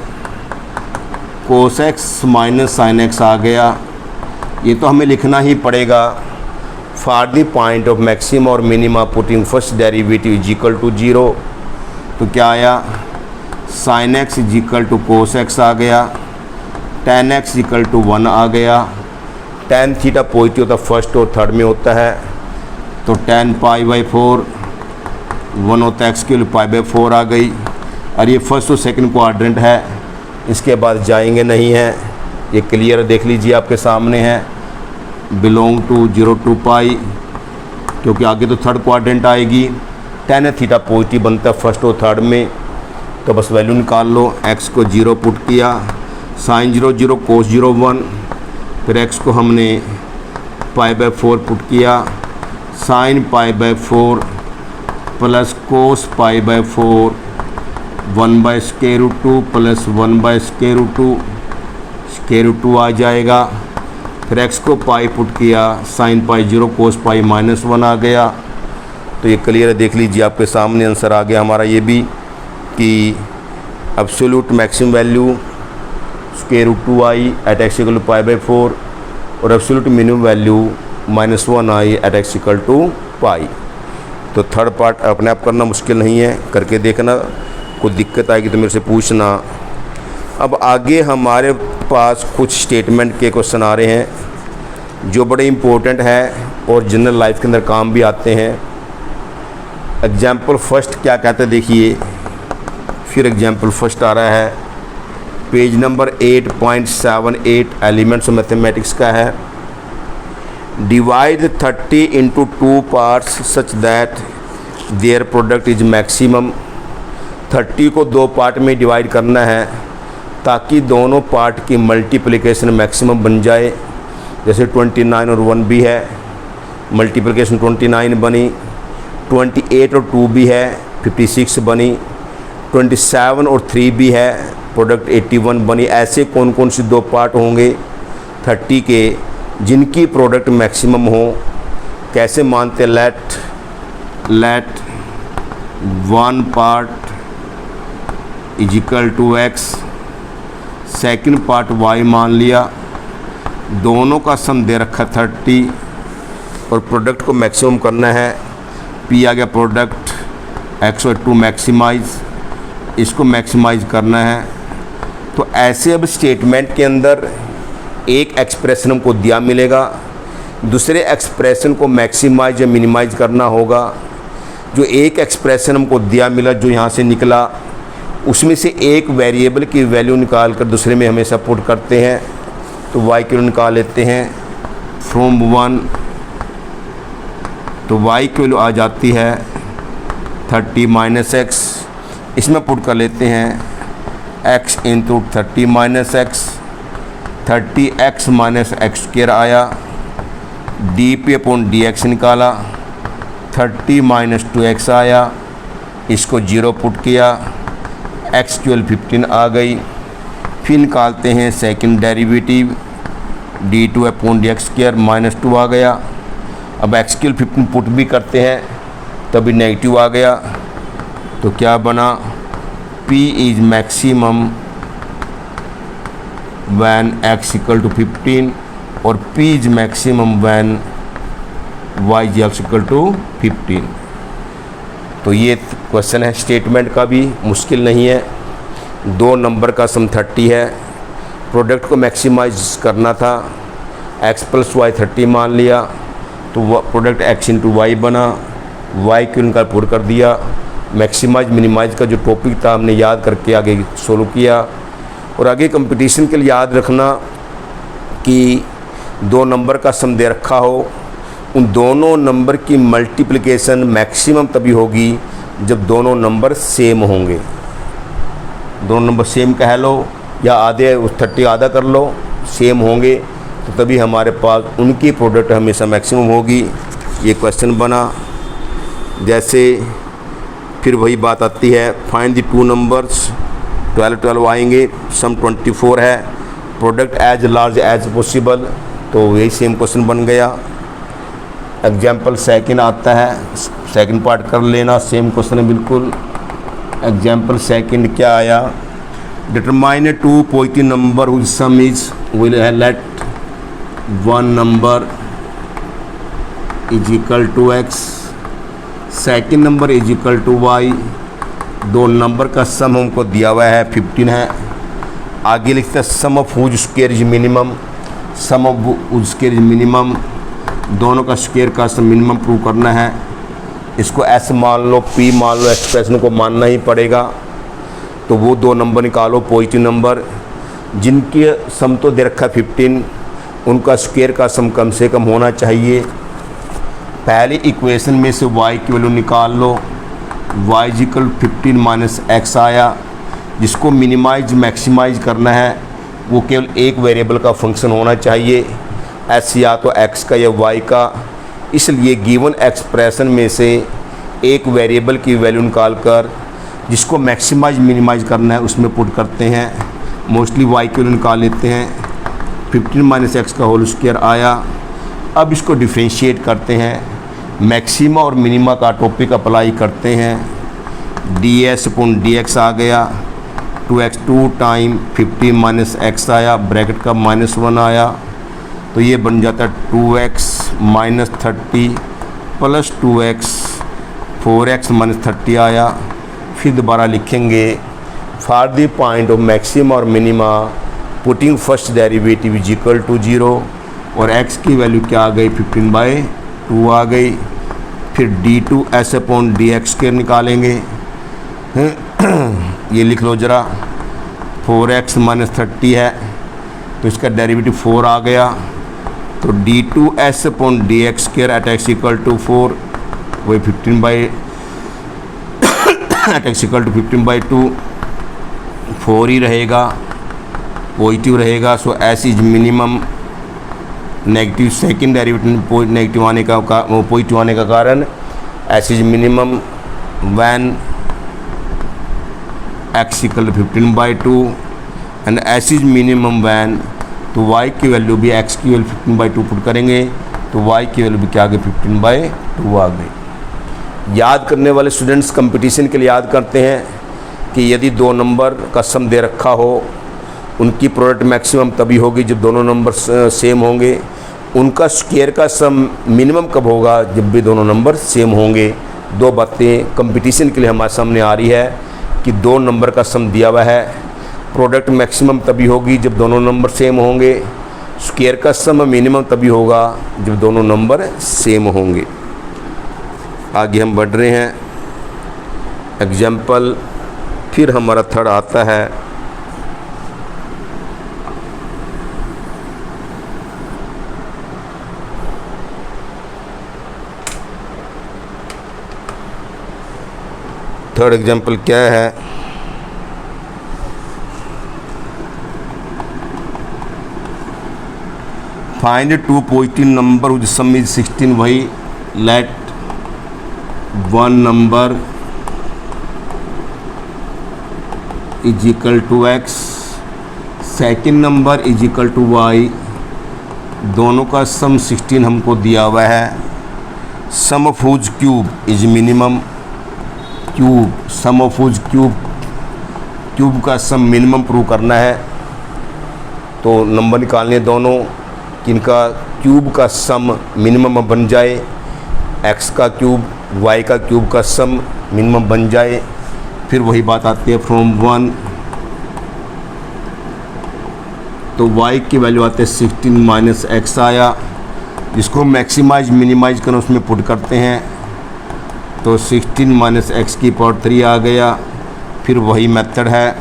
Cos X minus sine X आ गया, ये तो हमें लिखना ही पड़ेगा। For the point of maximum और minima putting first derivative is equal to 0, तो क्या आया, sine X is equal to cos X आ गया, टेन एक्स इक्वल टू 1 आ गया। टेन थीटा पॉजिटिव होता फर्स्ट और थर्ड में होता है, तो टेन पाई बाई 4, 1 होता है एक्स की वैल्यू पाई बाई 4 आ गई। और ये फर्स्ट और सेकंड क्वाड्रेंट है, इसके बाद जाएंगे नहीं है, ये क्लियर देख लीजिए आपके सामने है, बिलोंग टू 0 to पाई, क्योंकि आगे तो थर्ड क्वाड्रेंट आएगी। टेन थीटा पॉजिटिव बनता है फर्स्ट और थर्ड में, तो बस वैल्यू निकाल लो। एक्स को 0 पुट किया, साइन 0 0 कोस 0 1, फिर एक्स को हमने पाई बाई 4 पुट किया, sine pi by 4 plus cos pi by 4, 1 by square root 2 plus 1 by square root 2, square root 2 आ जाएगा। फिर एक्स को पाई पुट किया, साइन पाई 0 कोस पाई -1 आ गया। तो ये क्लियर है, देख लीजिए आपके सामने आंसर आ गया हमारा ये भी, कि absolute maximum value square root 2 आई at X equal to pi by 4 और एब्सोल्यूट मिनिमम वैल्यू -1 आई at X equal to pi. तो थर्ड पार्ट अपने आप करना मुश्किल नहीं है, करके देखना, कोई दिक्कत आएगी तो मेरे से पूछना। अब आगे हमारे पास कुछ स्टेटमेंट के क्वेश्चन आ रहे हैं जो बड़े इम्पोर्टेंट हैं और जनरल लाइफ के अंदर काम भी आते हैं। एग्जाम्पल फर्स्ट क्या कहते हैं देखिए, फिर एग्जाम्पल फर्स्ट आ रहा है, page number 8.78 elements of mathematics का है। Divide 30 into 2 parts such that their product is maximum. 30 को 2 पार्ट में डिवाइड करना है ताकि दोनों पार्ट की मल्टीप्लिकेशन मैक्सिमम बन जाए। जैसे 29 और 1 भी है, मल्टीप्लिकेशन 29 बनी, 28 और 2 भी है, 56 बनी, 27 और 3 भी है, प्रोडक्ट 81 बनी। ऐसे कौन कौन से 2 पार्ट होंगे 30 के जिनकी प्रोडक्ट मैक्सिमम हो? कैसे मानते? Let 1 part is equal to x, second part y मान लिया, दोनों का सम दे रखा 30 और प्रोडक्ट को मैक्सिमम करना है। p आ गया प्रोडक्ट, x और 2 मैक्सिमाइज, इसको मैक्सिमाइज करना है। तो ऐसे अब स्टेटमेंट के अंदर एक एक्सप्रेशन हमको दिया मिलेगा, दूसरे एक्सप्रेशन को मैक्सिमाइज या मिनिमाइज करना होगा। जो एक एक्सप्रेशन हमको दिया मिला, जो यहाँ से निकला, उसमें से एक वेरिएबल की वैल्यू निकाल कर दूसरे में हमेशा पुट करते हैं। तो y की वैल्यू निकाल लेते हैं फ्रॉम 1, तो y की वैल्यू आ जाती है 30 माइनस एक्स, इसमें पुट कर लेते हैं x into 30 minus X, 30x minus x square आया, D P upon D X निकाला, 30 माइनस 2x आया, इसको 0 पुट किया, एक्स की वैल्यू 15 आ गई। फिर निकालते हैं second derivative, d2 upon D x square -2 आ गया। अब एक्स की वैल्यू 15 पुट भी करते हैं तभी नेगेटिव आ गया, तो क्या बना, p is maximum when x equal to 15 और p is maximum when y is equal to 15। तो ये क्वेश्चन है स्टेटमेंट का, भी मुश्किल नहीं है। 2 नंबर का सम 30 है, प्रोडक्ट को मैक्सिमाइज करना था, x प्लस वाई 30 मान लिया, तो प्रोडक्ट x इंटू वाई बना, y को इनका पूरा कर दिया। मैक्सिमाइज मिनिमाइज का जो टॉपिक था हमने याद करके आगे सोल्व किया। और आगे कंपटीशन के लिए याद रखना कि दो नंबर का सम दे रखा हो, उन दोनों नंबर की मल्टीप्लिकेशन मैक्सिमम तभी होगी जब दोनों नंबर सेम होंगे। दोनों नंबर सेम कह लो या आधे, उस 30 आधा कर लो, सेम होंगे तो तभी हमारे पास उनकी प्रोडक्ट हमेशा मैक्सिमम होगी। ये क्वेश्चन बना। जैसे फिर वही बात आती है, फाइंड द टू नंबर्स, 12 आएंगे, सम 24 है, product as large as possible, तो यही सेम क्वेश्चन बन गया। एग्जाम्पल सेकंड आता है, सेकंड पार्ट कर लेना, सेम क्वेश्चन है बिल्कुल। एग्जाम्पल सेकंड क्या आया, determine two positive number whose sum is will let one number is equal to x, second number is equal to y. दो नंबर का सम हमको दिया हुआ है 15 है। आगे लिखते हैं sum of whose square is minimum, sum of whose square is minimum, दोनों का स्क्वायर का सम मिनिमम प्रूव करना है। इसको एस मान लो, पी मान लो, एक्सप्रेशन को मानना ही पड़ेगा। तो वो दो नंबर निकालो पॉजिटिव नंबर जिनके सम तो दे रखा है 15, उनका स्क्वायर का सम कम से कम होना चाहिए। पहली इक्वेशन में से y की वैल्यू निकाल लो, y इक्वल 15 माइनस एक्स आया। जिसको मिनिमाइज मैक्सिमाइज करना है वो केवल एक वेरिएबल का फंक्शन होना चाहिए, s या तो x का या y का। इसलिए गिवन एक्सप्रेशन में से एक वेरिएबल की वैल्यू निकाल कर जिसको मैक्सिमाइज मिनिमाइज करना है उसमें पुट करते हैं। मोस्टली y की वैल्यू निकाल लेते हैं, 15 माइनस एक्स का होल स्क्वायर आया। अब इसको डिफ्रेंशिएट करते हैं, मैक्सिमा और मिनिमा का टॉपिक अप्लाई करते हैं। ds अपॉन dx आ गया, 2x2 टाइम 15 माइनस एक्स आया, ब्रैकेट का -1 आया, तो ये बन जाता है 2x minus 30 plus 2x, 4x minus 30 आया। फिर दोबारा लिखेंगे for the point of maxima और minima putting first derivative is equal to 0, और x की वैल्यू क्या आ गई 15/2 आ गई। फिर d2s अपॉन dx के निकालेंगे, ये लिख लो ज़रा, 4x माइनस 30 है तो इसका डेरिवेटिव 4 आ गया, तो d2s upon dx square at x equal to 4, वही 15 एट x इक्वल टू 15/2, 4 ही रहेगा, पॉजिटिव रहेगा। So s is minimum. Negative second derivative negative आने का पॉजिटिव आने का कारण s is minimum when x equal to 15/2 and s is minimum when, तो y की वैल्यू भी x की वैल्यू 15/2 पुट करेंगे तो y की वैल्यू भी क्या आ गई 15/2 आ गई। याद करने वाले स्टूडेंट्स कंपटीशन के लिए याद करते हैं कि यदि दो नंबर का सम दे रखा हो, उनकी प्रोडक्ट मैक्सिमम तभी होगी जब दोनों नंबर सेम होंगे। उनका स्क्वायर का सम मिनिमम कब होगा, जब भी दोनों नंबर सेम होंगे। दो बातें कंपटीशन के लिए हमारे सामने आ रही है कि दो नंबर का सम दिया हुआ है, प्रोडक्ट मैक्सिमम तभी होगी जब दोनों नंबर सेम होंगे, स्क्वायर का सम मिनिमम तभी होगा जब दोनों नंबर सेम होंगे। आगे हम बढ़ रहे हैं। एग्जाम्पल फिर हमारा थर्ड आता है, थर्ड एग्जाम्पल क्या है, find two positive number whose sum is 16, वही let one number is equal to x, second number is equal to Y. दोनों का सम 16 हमको दिया हुआ है। Sum of whose cube is minimum, cube sum of whose cube का sum minimum prove करना है, तो नंबर निकालने दोनों किनका क्यूब का सम मिनिमम बन जाए, x का क्यूब y का क्यूब का सम मिनिमम बन जाए। फिर वही बात आती है फ्रॉम 1 तो y की वैल्यू आते हैं 16 माइनस एक्स आया, जिसको मैक्सिमाइज मिनिमाइज करना उसमें पुट करते हैं तो 16 माइनस एक्स की पावर 3 आ गया। फिर वही मेथड है,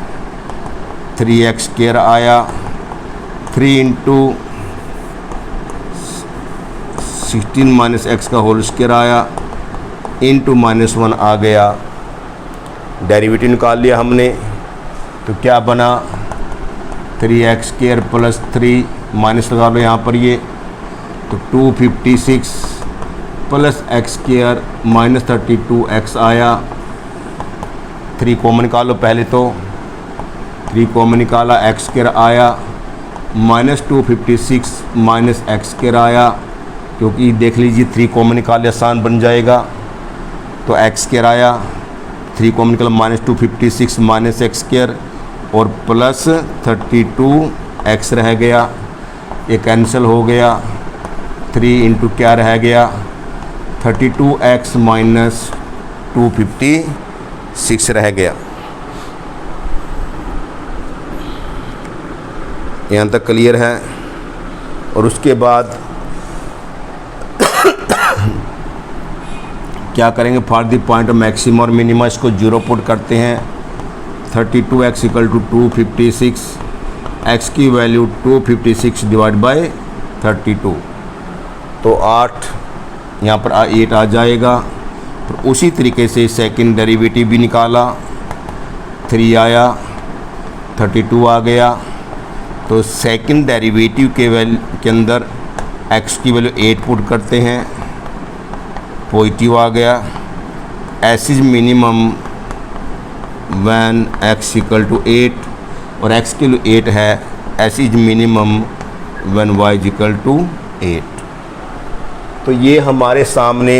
3x स्क्वायर आया, 3 इंटू 16 माइनस एक्स का होल स्क्वायर आया, इंटू -1 आ गया। डेरिवेटिव निकाल लिया हमने, तो क्या बना 3x स्क्वायर प्लस 3 माइनस लगा लो यहाँ पर ये, तो 256 plus X square minus 32x आया। 3 कॉमन निकालो पहले, तो 3 कॉमन निकाला, एक्स स्क्वायर आया, माइनस 256 माइनस एक्स स्क्वायर आया, क्योंकि देख लीजिए 3 कॉमन निकाले आसान बन जाएगा। तो एक्स स्क्वायर आया, 3 कॉमन निकाला, माइनस 256 माइनस एक्स स्क्वायर और प्लस 32x रह गया, ये कैंसिल हो गया। 3 इंटू क्या रह गया 32x माइनस 256 रह गया। यहाँ तक क्लियर है। और उसके बाद क्या करेंगे, for the point of maximum और मिनिमम इसको 0 पुट करते हैं। 32x इक्वल टू 256, x की वैल्यू 256 डिवाइड बाई 32, तो 8 यहाँ पर 8 आ जाएगा। तो उसी तरीके से सेकंड डेरिवेटिव भी निकाला, 3 आया, 32 आ गया। तो सेकंड डेरिवेटिव के अंदर x की वैल्यू 8 पुट करते हैं, पॉजिटिव आ गया। S is minimum when x equal to 8 और x की वैल्यू 8 है, s is minimum when y equal to 8। तो ये हमारे सामने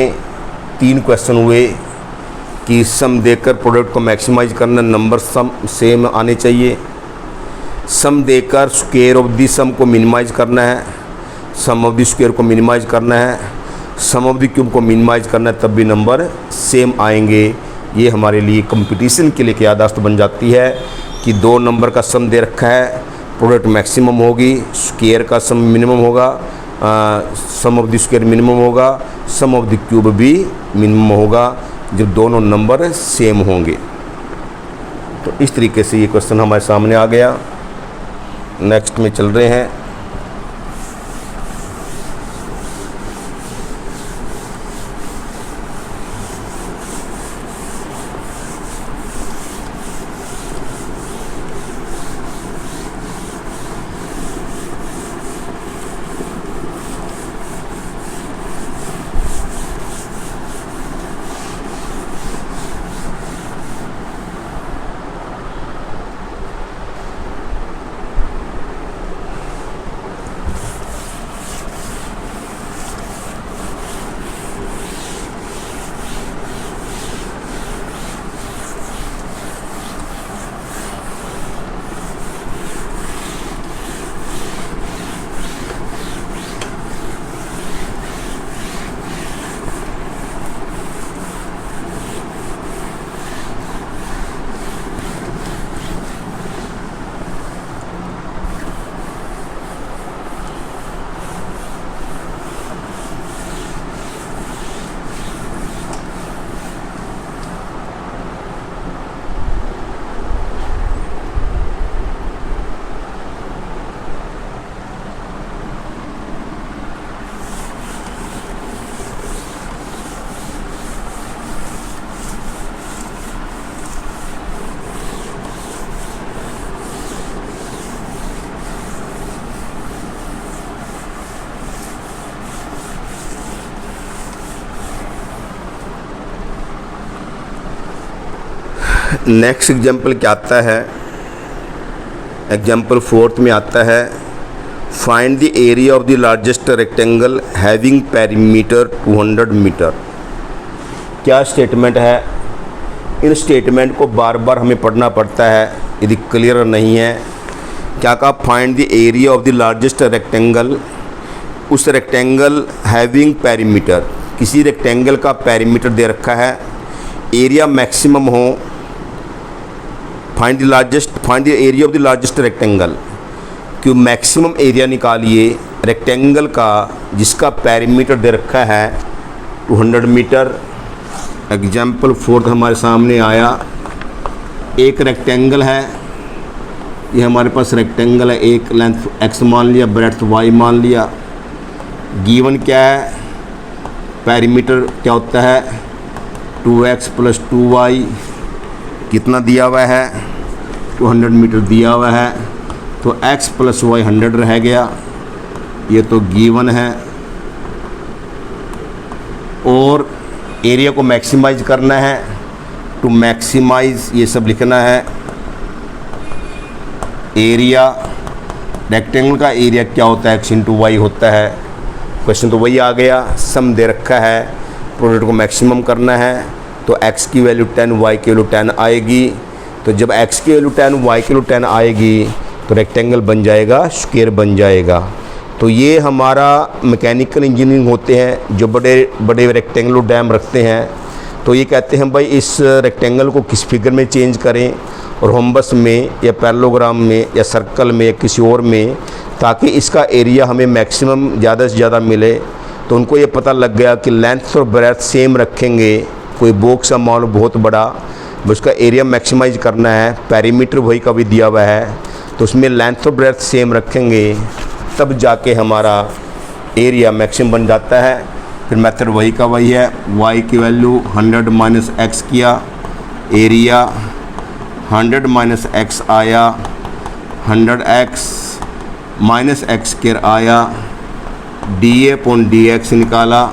3 क्वेश्चन हुए कि सम देकर प्रोडक्ट को मैक्सिमाइज करना, नंबर सम सेम आने चाहिए। सम देकर स्क्वायर ऑफ दी सम को मिनिमाइज करना है, सम ऑफ दी स्क्वायर को मिनिमाइज करना है, सम ऑफ दी क्यूब को मिनिमाइज करना है, तब भी नंबर सेम आएंगे। ये हमारे लिए कंपटीशन के लिए एक याददाश्त बन जाती है कि 2 नंबर का सम दे रखा है, प्रोडक्ट मैक्सिमम होगी, स्क्वायर का सम मिनिमम होगा, सम ऑफ द स्क्वायर मिनिमम होगा, सम ऑफ द क्यूब भी मिनिमम होगा जब दोनों नंबर सेम होंगे। तो इस तरीके से ये क्वेश्चन हमारे सामने आ गया। नेक्स्ट में चल रहे हैं। नेक्स्ट एग्जाम्पल क्या आता है, एग्जाम्पल 4 में आता है, find the area of the largest rectangle having perimeter 200 metre. क्या स्टेटमेंट है, इन स्टेटमेंट को बार बार हमें पढ़ना पड़ता है यदि क्लियर नहीं है। क्या कहा, find the area of the largest rectangle, उस रेक्टेंगल हैविंग पेरीमीटर, किसी रेक्टेंगल का पेरीमीटर दे रखा है, एरिया मैक्सिमम हो। Find the area of the largest rectangle, कि मैक्सिमम एरिया निकालिए रेक्टेंगल का जिसका पेरीमीटर दे रखा है 200 मीटर। एग्जाम्पल 4 हमारे सामने आया, एक रेक्टेंगल है, ये हमारे पास रेक्टेंगल है, एक लेंथ x मान लिया, ब्रेड्थ y मान लिया। गिवन क्या है, पेरीमीटर क्या होता है 2x + 2y, कितना दिया हुआ है 200 मीटर दिया हुआ है, तो x + y 100 रह गया, ये तो गिवन है। और एरिया को मैक्सिमाइज करना है, टू मैक्सिमाइज ये सब लिखना है। एरिया रेक्टेंगल का एरिया क्या होता है x × y होता है, क्वेश्चन तो वही आ गया। सम दे रखा है, प्रोडक्ट को मैक्सिमम करना है, तो x की वैल्यू 10 y की वैल्यू 10 आएगी। तो जब x की वैल्यू 10 y की वैल्यू 10 आएगी तो रेक्टेंगल बन जाएगा, स्क्वायर बन जाएगा। तो ये हमारा मैकेनिकल इंजीनियरिंग होते हैं जो बड़े बड़े रेक्टेंगुलर डैम रखते हैं, तो ये कहते हैं भाई इस रेक्टेंगल को किस फिगर में चेंज करें, और रोम्बस में या पैरेललोग्राम में या सर्कल में या किसी और में, ताकि इसका एरिया हमें मैक्सिमम ज़्यादा से ज़्यादा मिले। तो उनको ये पता लग गया कि लेंथ और ब्रेड्थ सेम रखेंगे, कोई बॉक्स मान लो बहुत बड़ा, उसका एरिया मैक्सिमाइज करना है, पेरीमीटर वही का भी दिया हुआ है, तो उसमें लेंथ और ब्रेड्थ सेम रखेंगे, तब जाके हमारा एरिया मैक्सिमम बन जाता है। फिर मेथड वही का वही है, y की वैल्यू 100 - x किया, एरिया 100 - x आया, 100x - x² आया, dA/dx निकाला,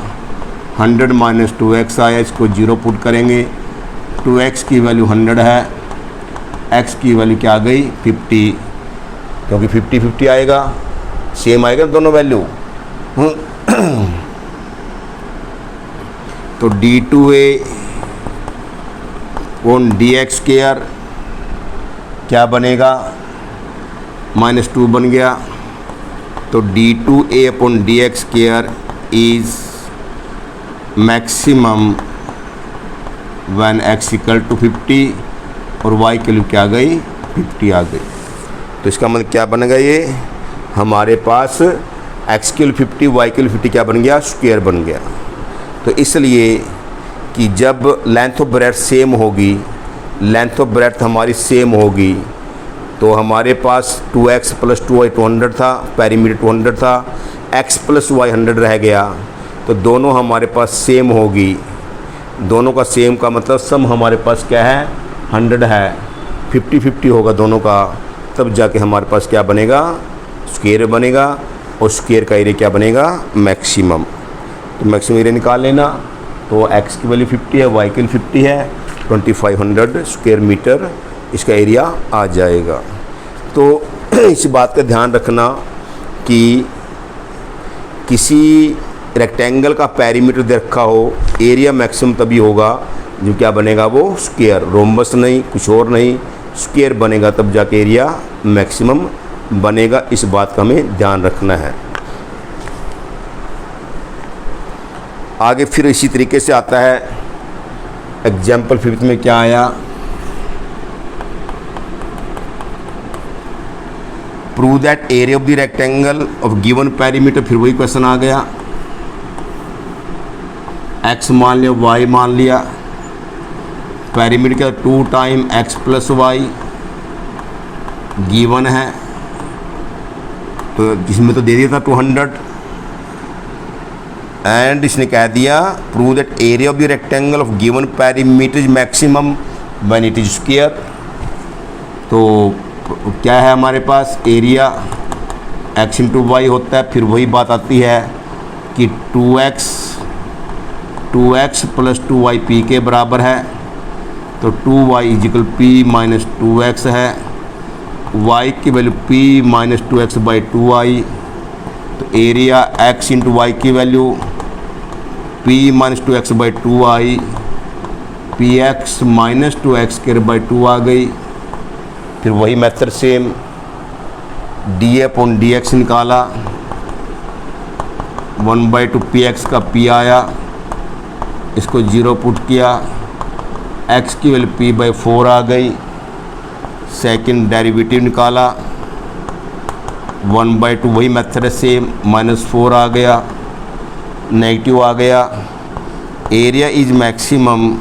100 - 2x आया, इसको 0 पुट करेंगे, 2x की वैल्यू 100 है, x की वैल्यू क्या आ गई 50, क्योंकि 50-50 आएगा, सेम आएगा दोनों वैल्यू। तो d2a/dx² क्या बनेगा -2 बन गया। तो d2a/dx² is maximum when x = 50 और y की वैल्यू क्या आ गई 50 आ गई। तो इसका मतलब क्या बन गया, ये हमारे पास x की वैल्यू 50 y की वैल्यू 50 क्या बन गया, स्क्वायर बन गया। तो इसलिए कि जब लेंथ ऑफ ब्रेड्थ सेम होगी, लेंथ ऑफ ब्रेड्थ हमारी सेम होगी, तो हमारे पास 2x + 2y 200 था, पेरीमीटर 200 था, x + y 100 रह गया, तो दोनों हमारे पास सेम होगी। दोनों का सेम का मतलब सम हमारे पास क्या है 100 है, 50-50 होगा दोनों का, तब जाके हमारे पास क्या बनेगा स्क्वायर बनेगा, और स्क्वायर का एरिया क्या बनेगा मैक्सिमम। तो मैक्सिमम एरिया निकाल लेना, तो x की वैल्यू 50 है, y की वैल्यू 50 है, 2500 स्क्वायर मीटर इसका एरिया आ जाएगा। तो इस बात का ध्यान रखना कि किसी रेक्टेंगल का पेरीमीटर दे रखा हो, एरिया मैक्सिमम तभी होगा जब क्या बनेगा वो स्क्वायर, रोम्बस नहीं, कुछ और नहीं, स्क्वायर बनेगा, तब जाके एरिया मैक्सिमम बनेगा। इस बात का हमें ध्यान रखना है। आगे फिर इसी तरीके से आता है एग्जाम्पल 5 में क्या आया, prove that area of the rectangle of given perimeter. फिर वही क्वेश्चन आ गया, x मान लिया, y मान लिया, पेरीमीटर क्या 2 टाइम x + y गिवन है, तो जिसमें तो दे दिया था 200, एंड इसने कह दिया prove that area of the rectangle of given perimeter is maximum when it is square. तो क्या है हमारे पास एरिया x × y होता है, फिर वही बात आती है कि 2x + 2y p के बराबर है, तो 2y = p - 2x है, y की वैल्यू p - 2x/2i, तो एरिया x × y की value p - 2x/2i, px - 2x² आ गई। फिर वही मेथड सेम, dA/dx निकाला, 1/2 px का p आया, इसको 0 पुट किया, x की वैल्यू p/4 आ गई। सेकंड डेरिवेटिव निकाला, 1/2 वही मेथड है सेम, -4 आ गया, नेगेटिव आ गया। Area is maximum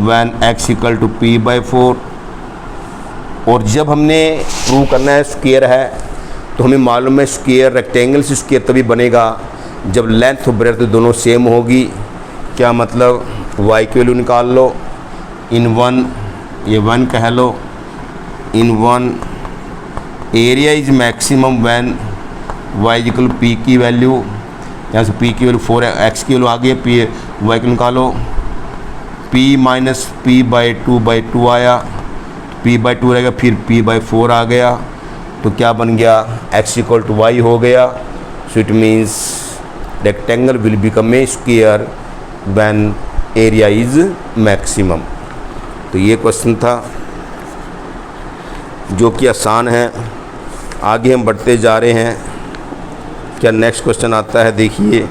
when x = p/4। और जब हमने प्रूव करना है स्क्वायर है तो हमें मालूम है स्क्वायर रेक्टेंगल से स्क्वायर तभी बनेगा जब लेंथ और ब्रेड्थ दोनों सेम होगी। क्या मतलब, y की वैल्यू निकाल लो, इन 1 ये 1 कह लो, इन 1 area is maximum when y = p की वैल्यू, यहाँ से p की वैल्यू 4 है, x की वैल्यू आ गई, p y को निकालो, p - p/2/2 आया, p/2 रहेगा, फिर p/4 आ गया, तो क्या बन गया, x = y हो गया। So it means rectangle will become a square when area is maximum. तो ये क्वेश्चन था जो कि आसान है। आगे हम बढ़ते जा रहे हैं। क्या नेक्स्ट क्वेश्चन आता है, देखिए।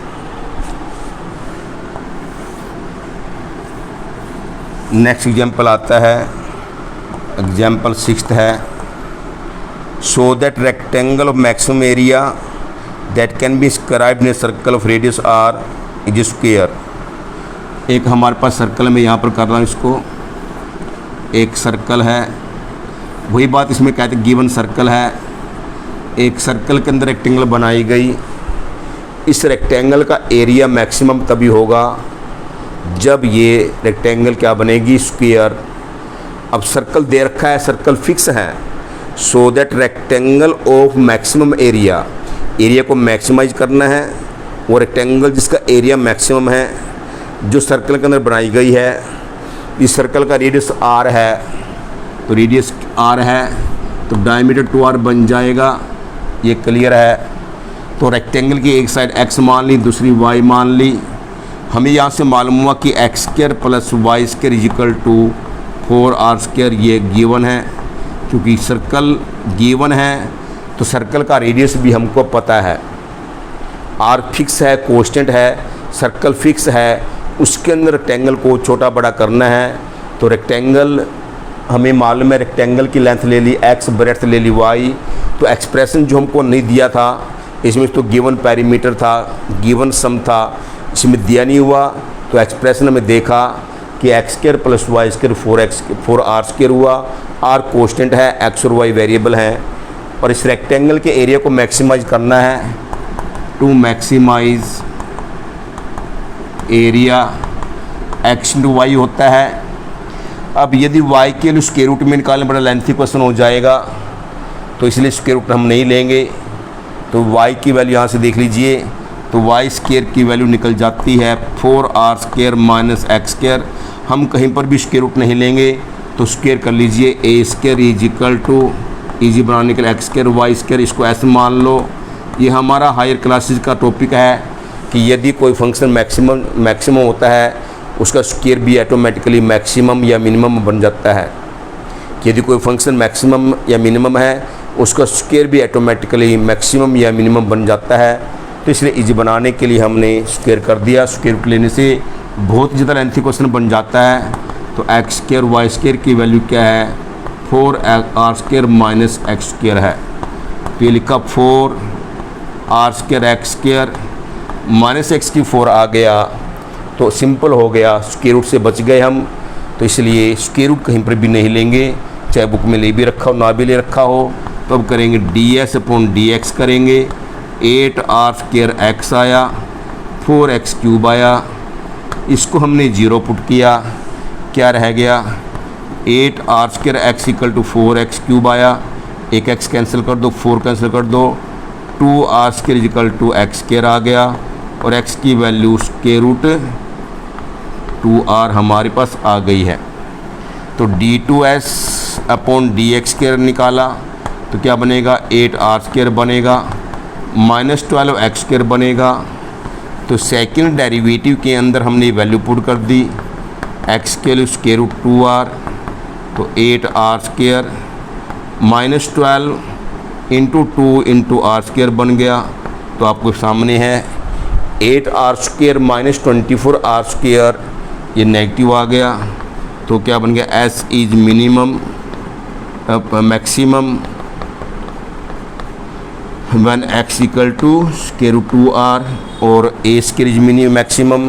नेक्स्ट एग्जाम्पल आता है, एग्जाम्पल 6 है। Show that rectangle of maximum area that can be scribed in a circle of radius r is square. एक हमारे पास सर्कल में यहाँ पर कर रहा हूँ इसको, एक सर्कल है, वही बात इसमें कहते हैं गिवन सर्कल है, एक सर्कल के अंदर रेक्टेंगल बनाई गई। इस रेक्टेंगल का एरिया मैक्सिमम तभी होगा जब ये रेक्टेंगल क्या बनेगी, स्क्वायर। अब सर्कल दे रखा है, सर्कल फिक्स है। So that rectangle of maximum area, area को मैक्सिमाइज करना है। वो रेक्टेंगल जिसका एरिया मैक्सिमम है जो सर्कल के अंदर बनाई गई है, इस सर्कल का रेडियस r है, तो रेडियस r है तो डायमीटर 2r बन जाएगा, ये क्लियर है। तो रेक्टेंगल की एक साइड x मान ली, दूसरी y मान ली। हमें यहाँ से मालूम हुआ कि x² + y² = 4r², ये गिवन है। क्योंकि सर्कल गिवन है तो सर्कल का रेडियस भी हमको पता है, r फिक्स है, कांस्टेंट है, सर्कल फिक्स है, उसके अंदर रेक्टेंगल को छोटा बड़ा करना है। तो रेक्टेंगल हमें मालूम है, रेक्टेंगल की लेंथ ले ली x, ब्रेड्थ ले ली y। तो एक्सप्रेशन जो हमको नहीं दिया था इसमें, तो गिवन पैरीमीटर था, गिवन सम था, इसमें दिया नहीं हुआ। तो एक्सप्रेशन में देखा कि x² + y² 4r² हुआ, r कांस्टेंट है, x और y वेरिएबल हैं। और इस रेक्टेंगल के एरिया को मैक्सिमाइज करना है। To maximise area x × y होता है। अब यदि y के लिए स्क्वायर रूट में निकालने बड़ा लेंथी क्वेश्चन हो जाएगा, तो इसलिए स्क्वायर रूट हम नहीं लेंगे। तो y की वैल्यू यहाँ से देख लीजिए, तो y² की वैल्यू निकल जाती है 4r² - x²। हम कहीं पर भी स्क्वायर रूट नहीं लेंगे, तो स्क्वायर कर लीजिए, a² = ईजी बनाने के लिए x² y², इसको ऐसे मान लो। ये हमारा हायर क्लासेस का टॉपिक है कि यदि कोई फंक्शन मैक्सिमम होता है, उसका स्क्वायर भी ऑटोमेटिकली मैक्सिमम या मिनिमम बन जाता है। यदि कोई फंक्शन मैक्सिमम या मिनिमम है, उसका स्क्वायर भी ऑटोमेटिकली मैक्सिमम या मिनिमम बन जाता है। तो इसलिए ईजी बनाने के लिए हमने स्क्वायर कर दिया। स्क्वायर रूट लेने से बहुत ज़्यादा लेंथी क्वेश्चन बन जाता है। तो x² y² की वैल्यू क्या है, 4r² - x² है। तो ये लिखा 4r² x² -x की 4 आ गया, तो सिंपल हो गया, स्क्वायर रूट से बच गए हम। तो इसलिए स्क्वायर रूट कहीं पर भी नहीं लेंगे, चाहे बुक में ले भी रखा हो ना भी ले रखा हो। तो अब करेंगे ds/dx करेंगे, 8r² x आया, 4x³ आया, इसको हमने 0 पुट किया, क्या रह गया, 8r² x = 4x³ आया, एक x कैंसिल कर दो, 4 कैंसिल कर दो, 2r² = x² आ गया, और x की वैल्यू स्क्वायर रूट 2r हमारे पास आ गई है। तो d2s/dx² निकाला तो क्या बनेगा, 8r² बनेगा, -12x² बनेगा। तो सेकंड डेरिवेटिव के अंदर हमने वैल्यू पुट कर दी, x के लिए स्क्वायर रूट 2r, तो 8r² -12 × 2 × r² बन गया। तो आपको सामने है 8r² -24r², ये नेगेटिव आ गया। तो क्या बन गया, s is minimum maximum when x equal to square root 2r और A square is minimum maximum,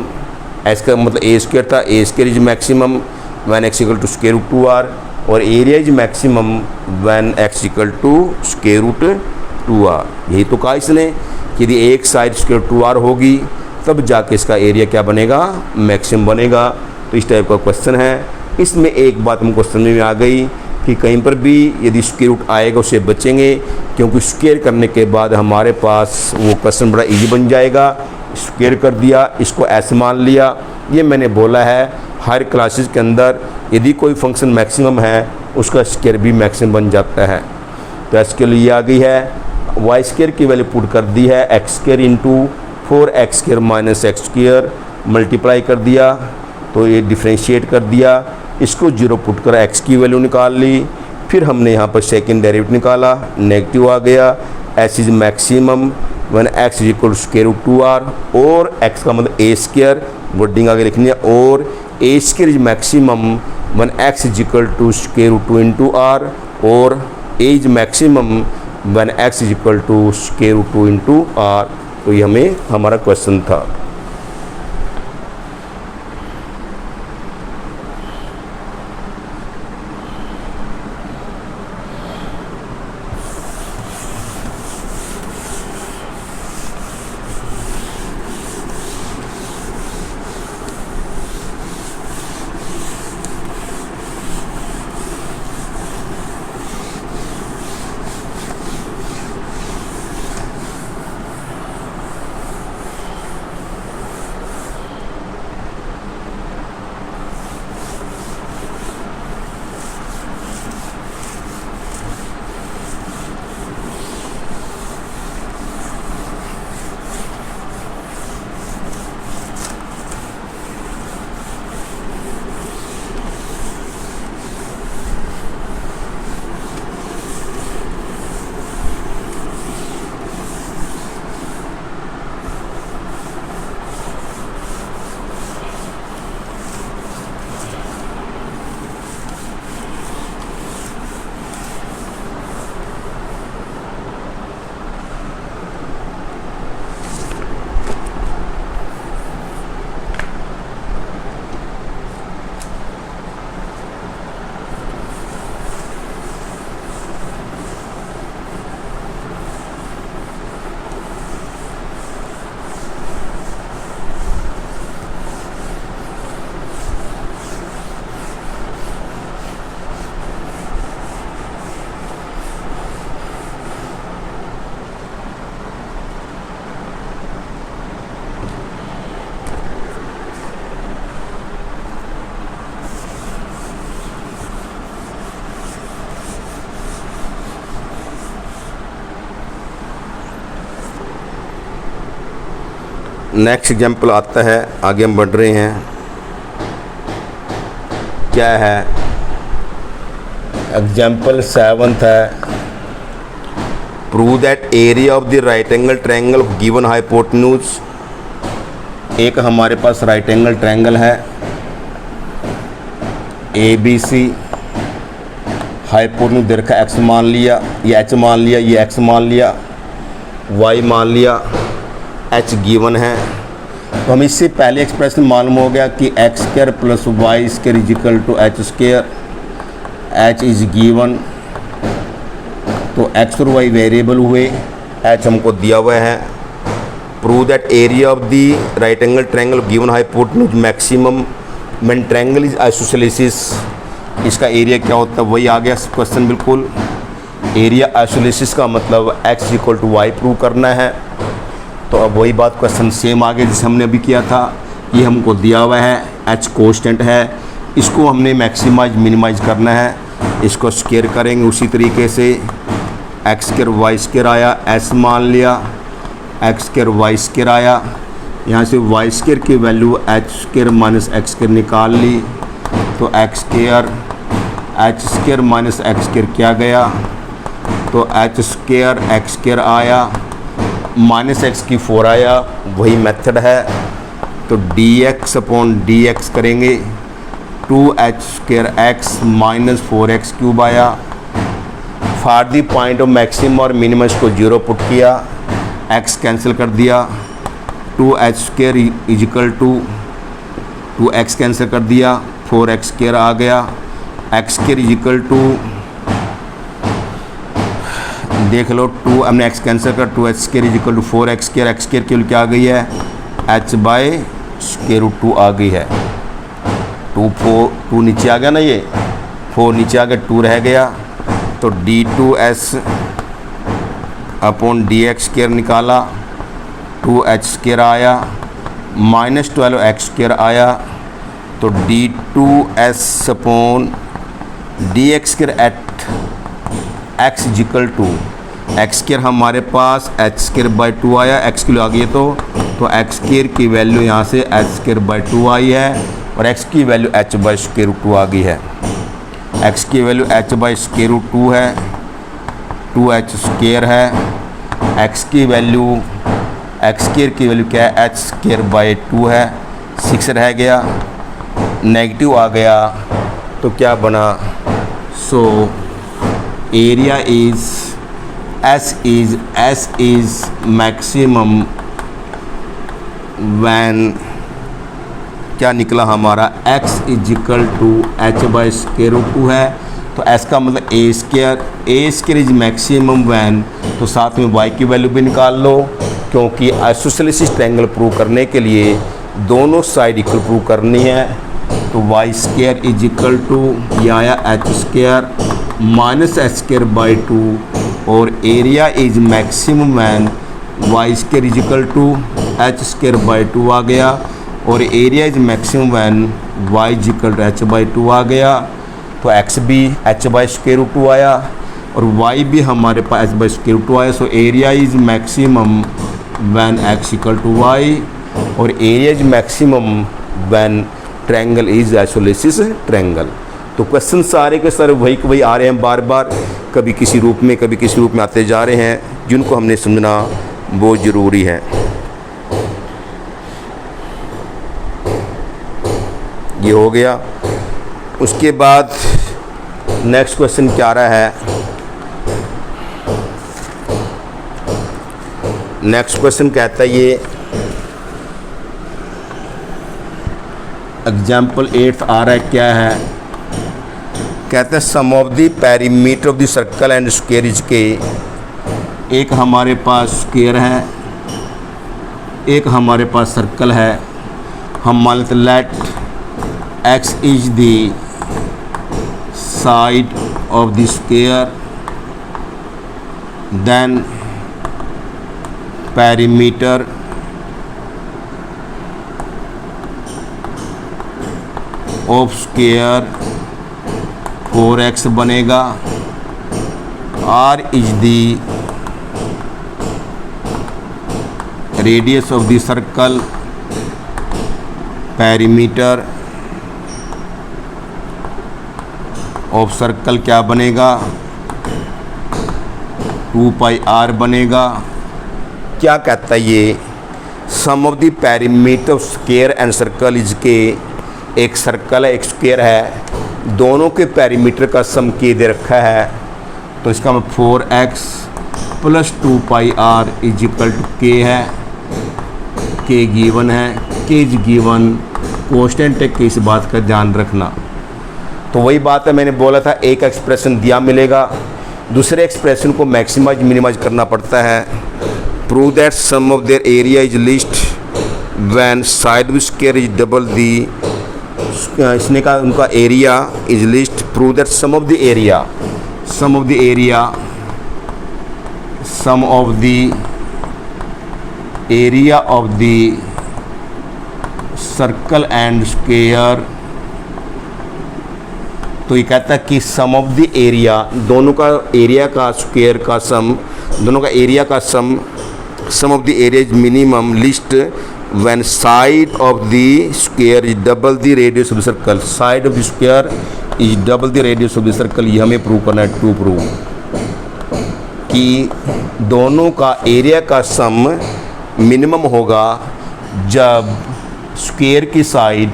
S का मतलब ए स्क्वायर था, A square is maximum when x equal to square root 2r और area is maximum when x equal to square root 2r। यही तो कहा इसने कि यदि एक साइड स्क्वायर 2r होगी तब जाके इसका एरिया क्या बनेगा, मैक्सिमम बनेगा। तो इस टाइप का क्वेश्चन है। इसमें एक बात हमको समझ में आ गई कि कहीं पर भी यदि स्क्वायर रूट आएगा उससे बचेंगे, क्योंकि स्क्वायर करने के बाद हमारे पास वो क्वेश्चन बड़ा इजी बन जाएगा। स्क्वायर कर दिया, इसको ऐसे मान लिया। ये मैंने बोला है हर क्लासेस के अंदर यदि कोई फंक्शन मैक्सिमम है उसका स्क्वायर भी मैक्सिमम बन जाता है। तो इसके लिए आ गई है वाई स्क्वायर की वैल्यू पुट कर दी है x square into 4x square minus x square multiply कर दिया, तो ये डिफ्रेंशिएट कर दिया, इसको जीरो पुट कर x की वैल्यू निकाल ली। फिर हमने यहाँ पर सेकेंड डेरिवेटिव निकाला, नेगेटिव आ गया, s is maximum when x is equal to square root 2r और x का मतलब a स्क्वायर वर्डिंग आगे लिखनी है और a स्क्वायर is maximum when x is equal to square root 2 into r और a is maximum when x is equal to square root 2 into r। तो ये हमें हमारा क्वेश्चन था। नेक्स्ट एग्जाम्पल आता है, आगे हम बढ़ रहे हैं। क्या है एग्जाम्पल 7th है, prove that area of the right angle triangle given hypotenuse. एक हमारे पास राइट एंगल ट्रायंगल है ABC, हाइपोटेन्यूज दे रखा x मान लिया, ये h मान लिया, ये x मान लिया, y मान लिया, h गिवन है। तो हम इससे पहले एक्सप्रेशन मालूम हो गया कि x square plus y square is equal to H square, H is given. तो एक्स और वाई वेरिएबल हुए, एच हमको दिया हुआ है। Prove that area of the right angle triangle given hypotenuse maximum when triangle is isosceles. इसका area क्या होता है वही आ गया क्वेश्चन बिल्कुल। एरिया आइसोलेसिस का मतलब x equal to y prove करना है। तो अब वही बात क्वेश्चन सेम आगे जिसे हमने अभी किया था। ये हमको दिया हुआ है, एच कांस्टेंट है, इसको हमने मैक्सिमाइज मिनिमाइज करना है, इसको स्क्वायर करेंगे उसी तरीके से। एक्स स्क्वायर वाई स्क्वायर आया, एस मान लिया, एक्स स्क्वायर वाई स्क्वायर आया, यहाँ से वाई स्क्वायर की value H square minus x square निकाल ली। तो x square H square minus x square क्या गया, तो एच स्क्वायर एक्स स्क्वायर आया, माइनस एक्स की 4 आया, वही मेथड है। तो dx अपॉन dx करेंगे, 2h square x minus 4x cube आया, फार दी पॉइंट ऑफ मैक्सिमम और मिनिमम को 0 पुट किया, x कैंसिल कर दिया, 2h² is equal to 2x cancel कर दिया, 4x² आ गया, x² इजिकल टू देख लो 2 हमने x कैंसिल कर 2h² is equal to 4x², x² की क्या आ गई है h/√2 आ गई है। 2 नीचे आ गया ना, ये 4 नीचे आ गया, 2 रह गया, तो d2s अपॉन dx² निकाला, 2h² आया, -12x² आया, तो d2s upon dx² at x is equal to x² हमारे पास h²/2 आया, x किलो आ गई तो x² की वैल्यू यहाँ से h²/2 आई है और x की वैल्यू h/√2 आ गई है। x की वैल्यू h/√2 है, 2h² है, x की वैल्यू x² की वैल्यू क्या है h²/2 है, 6 रह गया, नेगेटिव आ गया, तो क्या बना, सो area is S is maximum when क्या निकला हमारा x इजिकल टू h/√2 है, तो s का मतलब a² इज मैक्सिमम वैन, तो साथ में y की वैल्यू भी निकाल लो, क्योंकि आइसोसेलेसिस ट्रायंगल प्रूव करने के लिए दोनों साइड इक्वल प्रूव करनी है, तो y² इजिकल टू ये आया h² माइनस h²/2 और area is maximum when y² equal to h²/2 आ गया और area is maximum when y equal to h/2 आ गया, तो x भी h/√2 आया और y भी हमारे पास h/√2 आया, so area is maximum when x equal to y और area is maximum when triangle is isosceles triangle. तो क्वेश्चन सारे के सारे वही आ रहे हैं बार बार, कभी किसी रूप में कभी किसी रूप में आते जा रहे हैं, जिनको हमने समझना बहुत ज़रूरी है। ये हो गया। उसके बाद नेक्स्ट क्वेश्चन क्या आ रहा है, नेक्स्ट क्वेश्चन कहता है ये एग्जाम्पल 8 आ रहा है, क्या है, कहते हैं sum of the perimeter of the circle and square is K, एक हमारे पास स्क्वायर है, एक हमारे पास सर्कल है, हम मान लेते let x is the side of the square, then perimeter of square 4x बनेगा, r is the radius of the circle, perimeter of circle क्या बनेगा 2πr बनेगा। क्या कहता है ये, sum of the perimeter of square and circle is K, एक circle है एक स्क्वायर है, दोनों के पेरीमीटर का सम के दे रखा है, तो इसका मतलब 4x plus 2πr is equal to के है, के गिवन है, के इज गिवन कॉन्स्टेंट है, के इस बात का ध्यान रखना। तो वही बात है मैंने बोला था, एक एक्सप्रेशन दिया मिलेगा, दूसरे एक्सप्रेशन को मैक्सिमाइज मिनिमाइज करना पड़ता है। Prove that sum of their area is least when side square is double the, इसने कहा उनका area is least, prove that sum of the area, sum of the area, sum of the area of the circle and square, तो ये कहता है कि सम of the area, दोनों का एरिया का स्क्वायर का सम, दोनों का एरिया का sum, sum of the area is minimum least when side of the square is double the radius of the circle, side of the square is double the radius of the circle, ये हमें prove करना है, to prove कि दोनों का area का sum minimum होगा जब स्क्वायर की साइड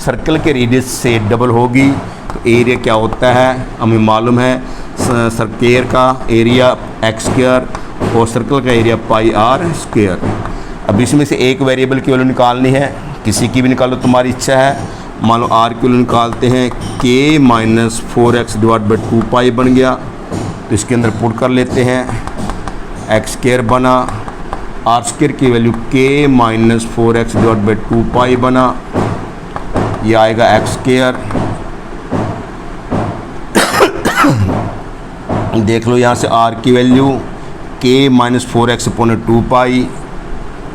सर्कल के रेडियस से डबल होगी, तो एरिया क्या होता है हमें मालूम है, सर्केल का एरिया एक्स स्क्वायर और सर्कल का एरिया पाई आर स्क्वायर। अब इसमें से एक वेरिएबल की वैल्यू निकालनी है, किसी की भी निकालो, तुम्हारी इच्छा है। मान लो आर की वैल्यू निकालते हैं, k minus 4x divide by 2 पाई बन गया, तो इसके अंदर पुट कर लेते हैं, एक्स स्क्वायर बना, आर स्क्वायर की value k minus 4x divide by 2 पाई बना, ये आएगा एक्स स्क्वायर। देख लो यहाँ से आर की value k minus 4x upon 2 pi,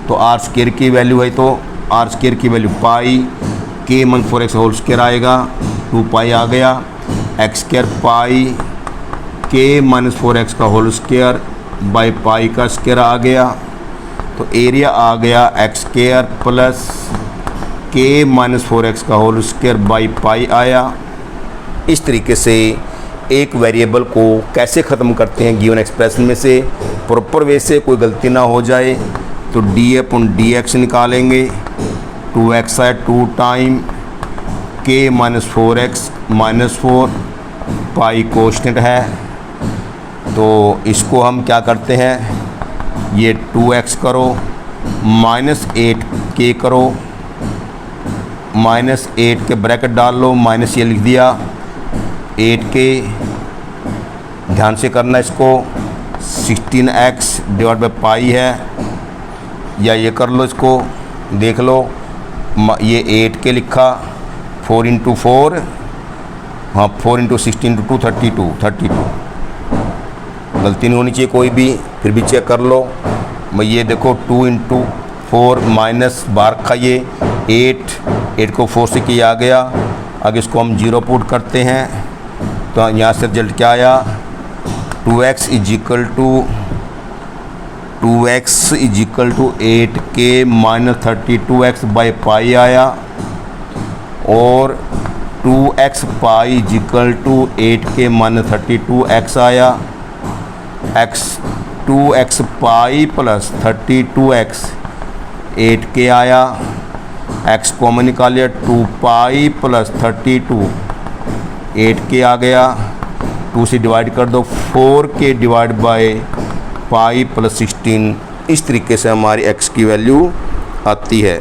तो आर स्क्वायर की वैल्यू है, तो आर स्क्वायर की value pi, k minus 4x whole square आएगा, 2 पाई आ गया, x square pi k minus 4x का होल स्क्वायर बाई पाई का स्क्वायर आ गया, तो एरिया आ गया x square plus k minus 4x का होल स्क्वायर बाई पाई आया। इस तरीके से एक वेरिएबल को कैसे ख़त्म करते हैं गिवन एक्सप्रेशन में से प्रॉपर वे से, कोई गलती ना हो जाए, तो डी अपॉन डी एक्स निकालेंगे, 2x है 2 time k minus 4x minus 4 पाई कोस्टेंट है, तो इसको हम क्या करते हैं, ये 2x करो माइनस 8k करो, माइनस 8 के ब्रैकेट डाल लो, माइनस ये लिख दिया 8k, ध्यान से करना इसको, 16x डिवाइड बाई पाई है, या ये कर लो इसको, देख लो, ये 8k लिखा, 4 इंटू 4, हाँ 4 इंटू 16 इंटू 2 32, गलती नहीं होनी चाहिए कोई भी, फिर भी चेक कर लो। मैं ये देखो 2 इंटू 4 माइनस बार का ये 8 को 4 से किया आ गया, आगे इसको हम 0 पुट करते हैं, तो यहाँ से रिजल्ट क्या आया, 2x is equal to 8k minus 32x by pi आया, और 2x पाई is equal to 8k minus 32x आया, 2x pi plus 32x 8k आया, x कॉमन निकालिए, 2 पाई प्लस 32 8k आ गया, 2 से डिवाइड कर दो, 4k divide by pi plus 16, इस तरीके से हमारी x की वैल्यू आती है।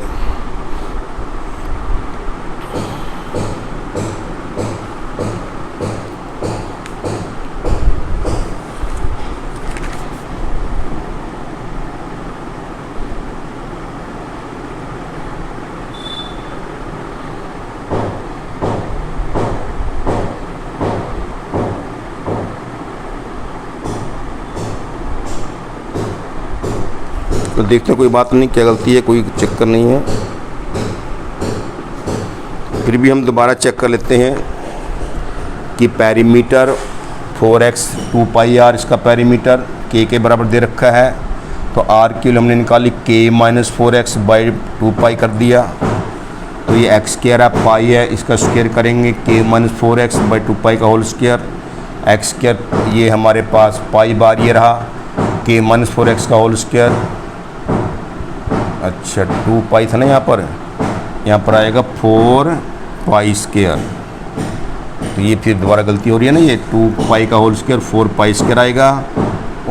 तो देखते हैं कोई बात नहीं, क्या गलती है, कोई चक्कर नहीं है, फिर भी हम दोबारा चेक कर लेते हैं कि पेरीमीटर 4x 2 पाई आर, इसका पेरीमीटर k के बराबर दे रखा है, तो r की हमने निकाली k माइनस 4x बाई 2 पाई कर दिया, तो ये एक्स स्क्वायर है, पाई है, इसका स्क्वायर करेंगे k माइनस 4x बाई 2 पाई का होल स्क्वायर, एक्स स्क्वायर ये हमारे पास पाई बार ये रहा, k माइनस 4x का होल स्क्वायर, अच्छा 2 पाई था ना, यहाँ पर आएगा 4 पाई स्क्वायर, तो ये फिर दोबारा गलती हो रही है ना, ये 2 पाई का होल स्क्वायर 4 पाई स्क्वायर आएगा,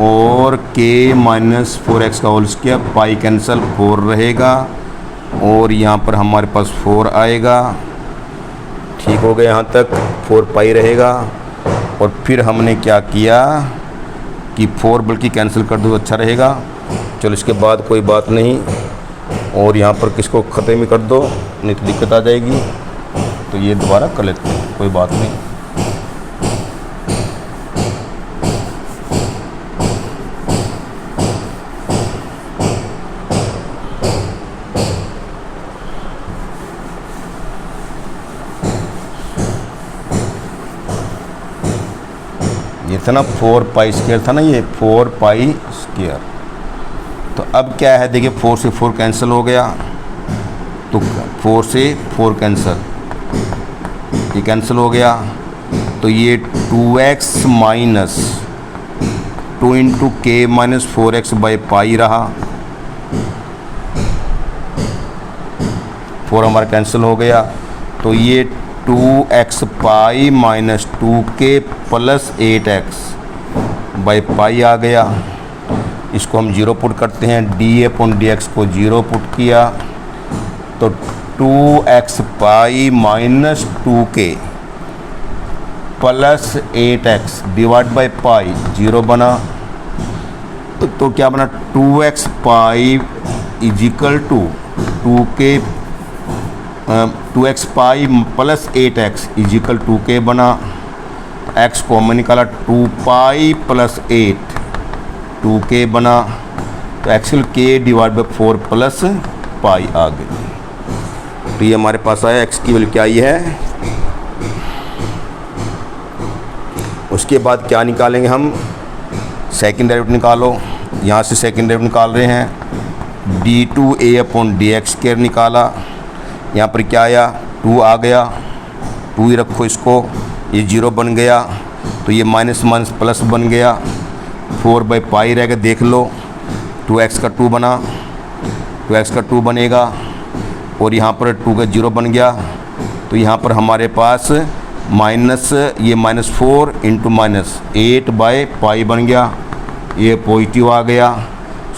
और k माइनस 4x का होल स्क्वायर, पाई कैंसिल 4 रहेगा, और यहाँ पर हमारे पास 4 आएगा, ठीक हो गया, यहाँ तक 4 पाई रहेगा, और फिर हमने क्या किया कि 4 बल्कि कैंसिल कर दो अच्छा रहेगा, चलो इसके बाद कोई बात नहीं, और यहाँ पर किसको ख़त्म ही कर दो, नहीं तो दिक्कत आ जाएगी, तो ये दोबारा कर लेते हैं, कोई बात नहीं। ये था ना 4 पाई स्क्वायर था ना, ये 4 पाई स्क्वायर, तो अब क्या है, देखिए 4 से 4 कैंसिल हो गया, तो 4 से 4 कैंसिल, ये कैंसिल हो गया, तो ये 2x minus 2 into k minus 4x by pi रहा, 4 हमारा कैंसिल हो गया, तो ये 2x pi minus 2k plus 8x by pi आ गया। इसको हम 0 पुट करते हैं, d/dx को 0 पुट किया तो 2x pi minus 2k plus 8x divide by pi 0 बना। तो क्या बना, 2x pi is equal to 2x pi plus 8x is equal 2k बना। x कॉमन निकाला, 2 पाई प्लस 8 2k बना। तो actual k divide by 4 plus pi आ गई। तो ये हमारे पास आया, x की वैल्यू क्या आई है। उसके बाद क्या निकालेंगे हम, सेकंड डेरिवेटिव निकालो। यहाँ से सेकंड डेरिवेटिव निकाल रहे हैं, d2a/dx² निकाला। यहाँ पर क्या आया, 2 आ गया, 2 ही रखो इसको, ये 0 बन गया तो ये माइनस माइनस प्लस बन गया, 4 बाई पाई रहेगा, देख लो 2x का 2 बना, 2x का 2 बनेगा और यहाँ पर 2 का 0 बन गया। तो यहाँ पर हमारे पास माइनस ये -4 इंटू माइनस 8 बाई पाई बन गया, ये पॉजिटिव आ गया।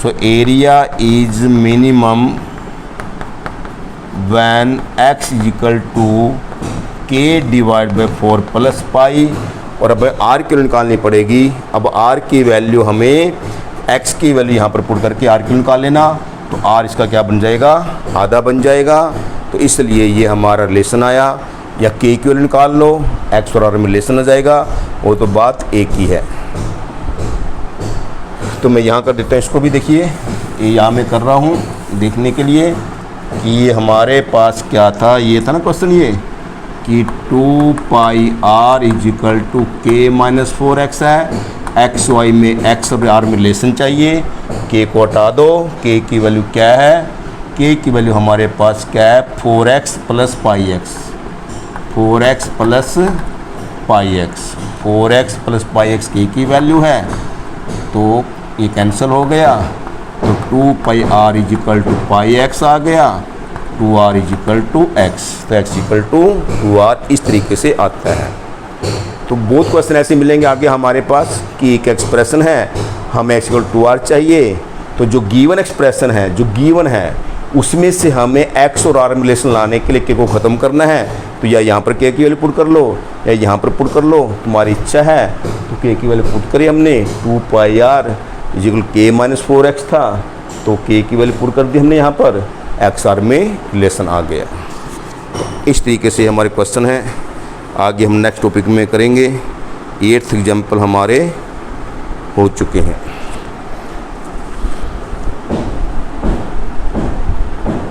So area is minimum when x is equal to k divide by 4 plus pi. और अब r की वैल्यू निकालनी पड़ेगी। अब r की वैल्यू हमें x की वैल्यू यहाँ पर पुट करके r की वैल्यू निकाल लेना। तो r इसका क्या बन जाएगा, आधा बन जाएगा। तो इसलिए ये हमारा रिलेशन आया, या k की वैल्यू निकाल लो, x और r में रिलेशन आ जाएगा, वो तो बात एक ही है। तो मैं यहाँ कर देता हूँ, इसको भी देखिए, ये यहाँ मैं कर रहा हूँ देखने के लिए कि ये हमारे पास क्या था। ये था ना क्वेश्चन ये कि 2 pi r is equal to k minus 4x है। एक्स वाई में x और r में रिलेशन चाहिए, k को हटा दो, k की वैल्यू क्या है, k की वैल्यू हमारे पास क्या है, 4x plus pi x, 4x plus pi x, 4x plus pi x k की वैल्यू है। तो ये कैंसिल हो गया, तो 2 pi r is equal to pi x आ गया, 2r इजिकल टू x। तो x इजिकल टू 2r इस तरीके से आता है। तो बहुत क्वेश्चन ऐसे मिलेंगे आगे हमारे पास कि एक एक्सप्रेशन है, हमें x इक्वल 2r चाहिए। तो जो गिवन एक्सप्रेशन है, जो गिवन है उसमें से हमें x और r में रिलेशन लाने के लिए k को ख़त्म करना है। तो या यहाँ पर k की वैल्यू पुट कर लो या यहाँ पर पुट कर लो, तुम्हारी इच्छा है। तो k की वैल्यू पुट करी हमने, 2 pi r is equal k minus 4x था, तो k की वैल्यू पुट कर दी हमने, यहाँ पर x r में रिलेशन आ गया। इस तरीके से हमारे क्वेश्चन हैं। आगे हम नेक्स्ट टॉपिक में करेंगे। 8th एग्जाम्पल हमारे हो चुके हैं।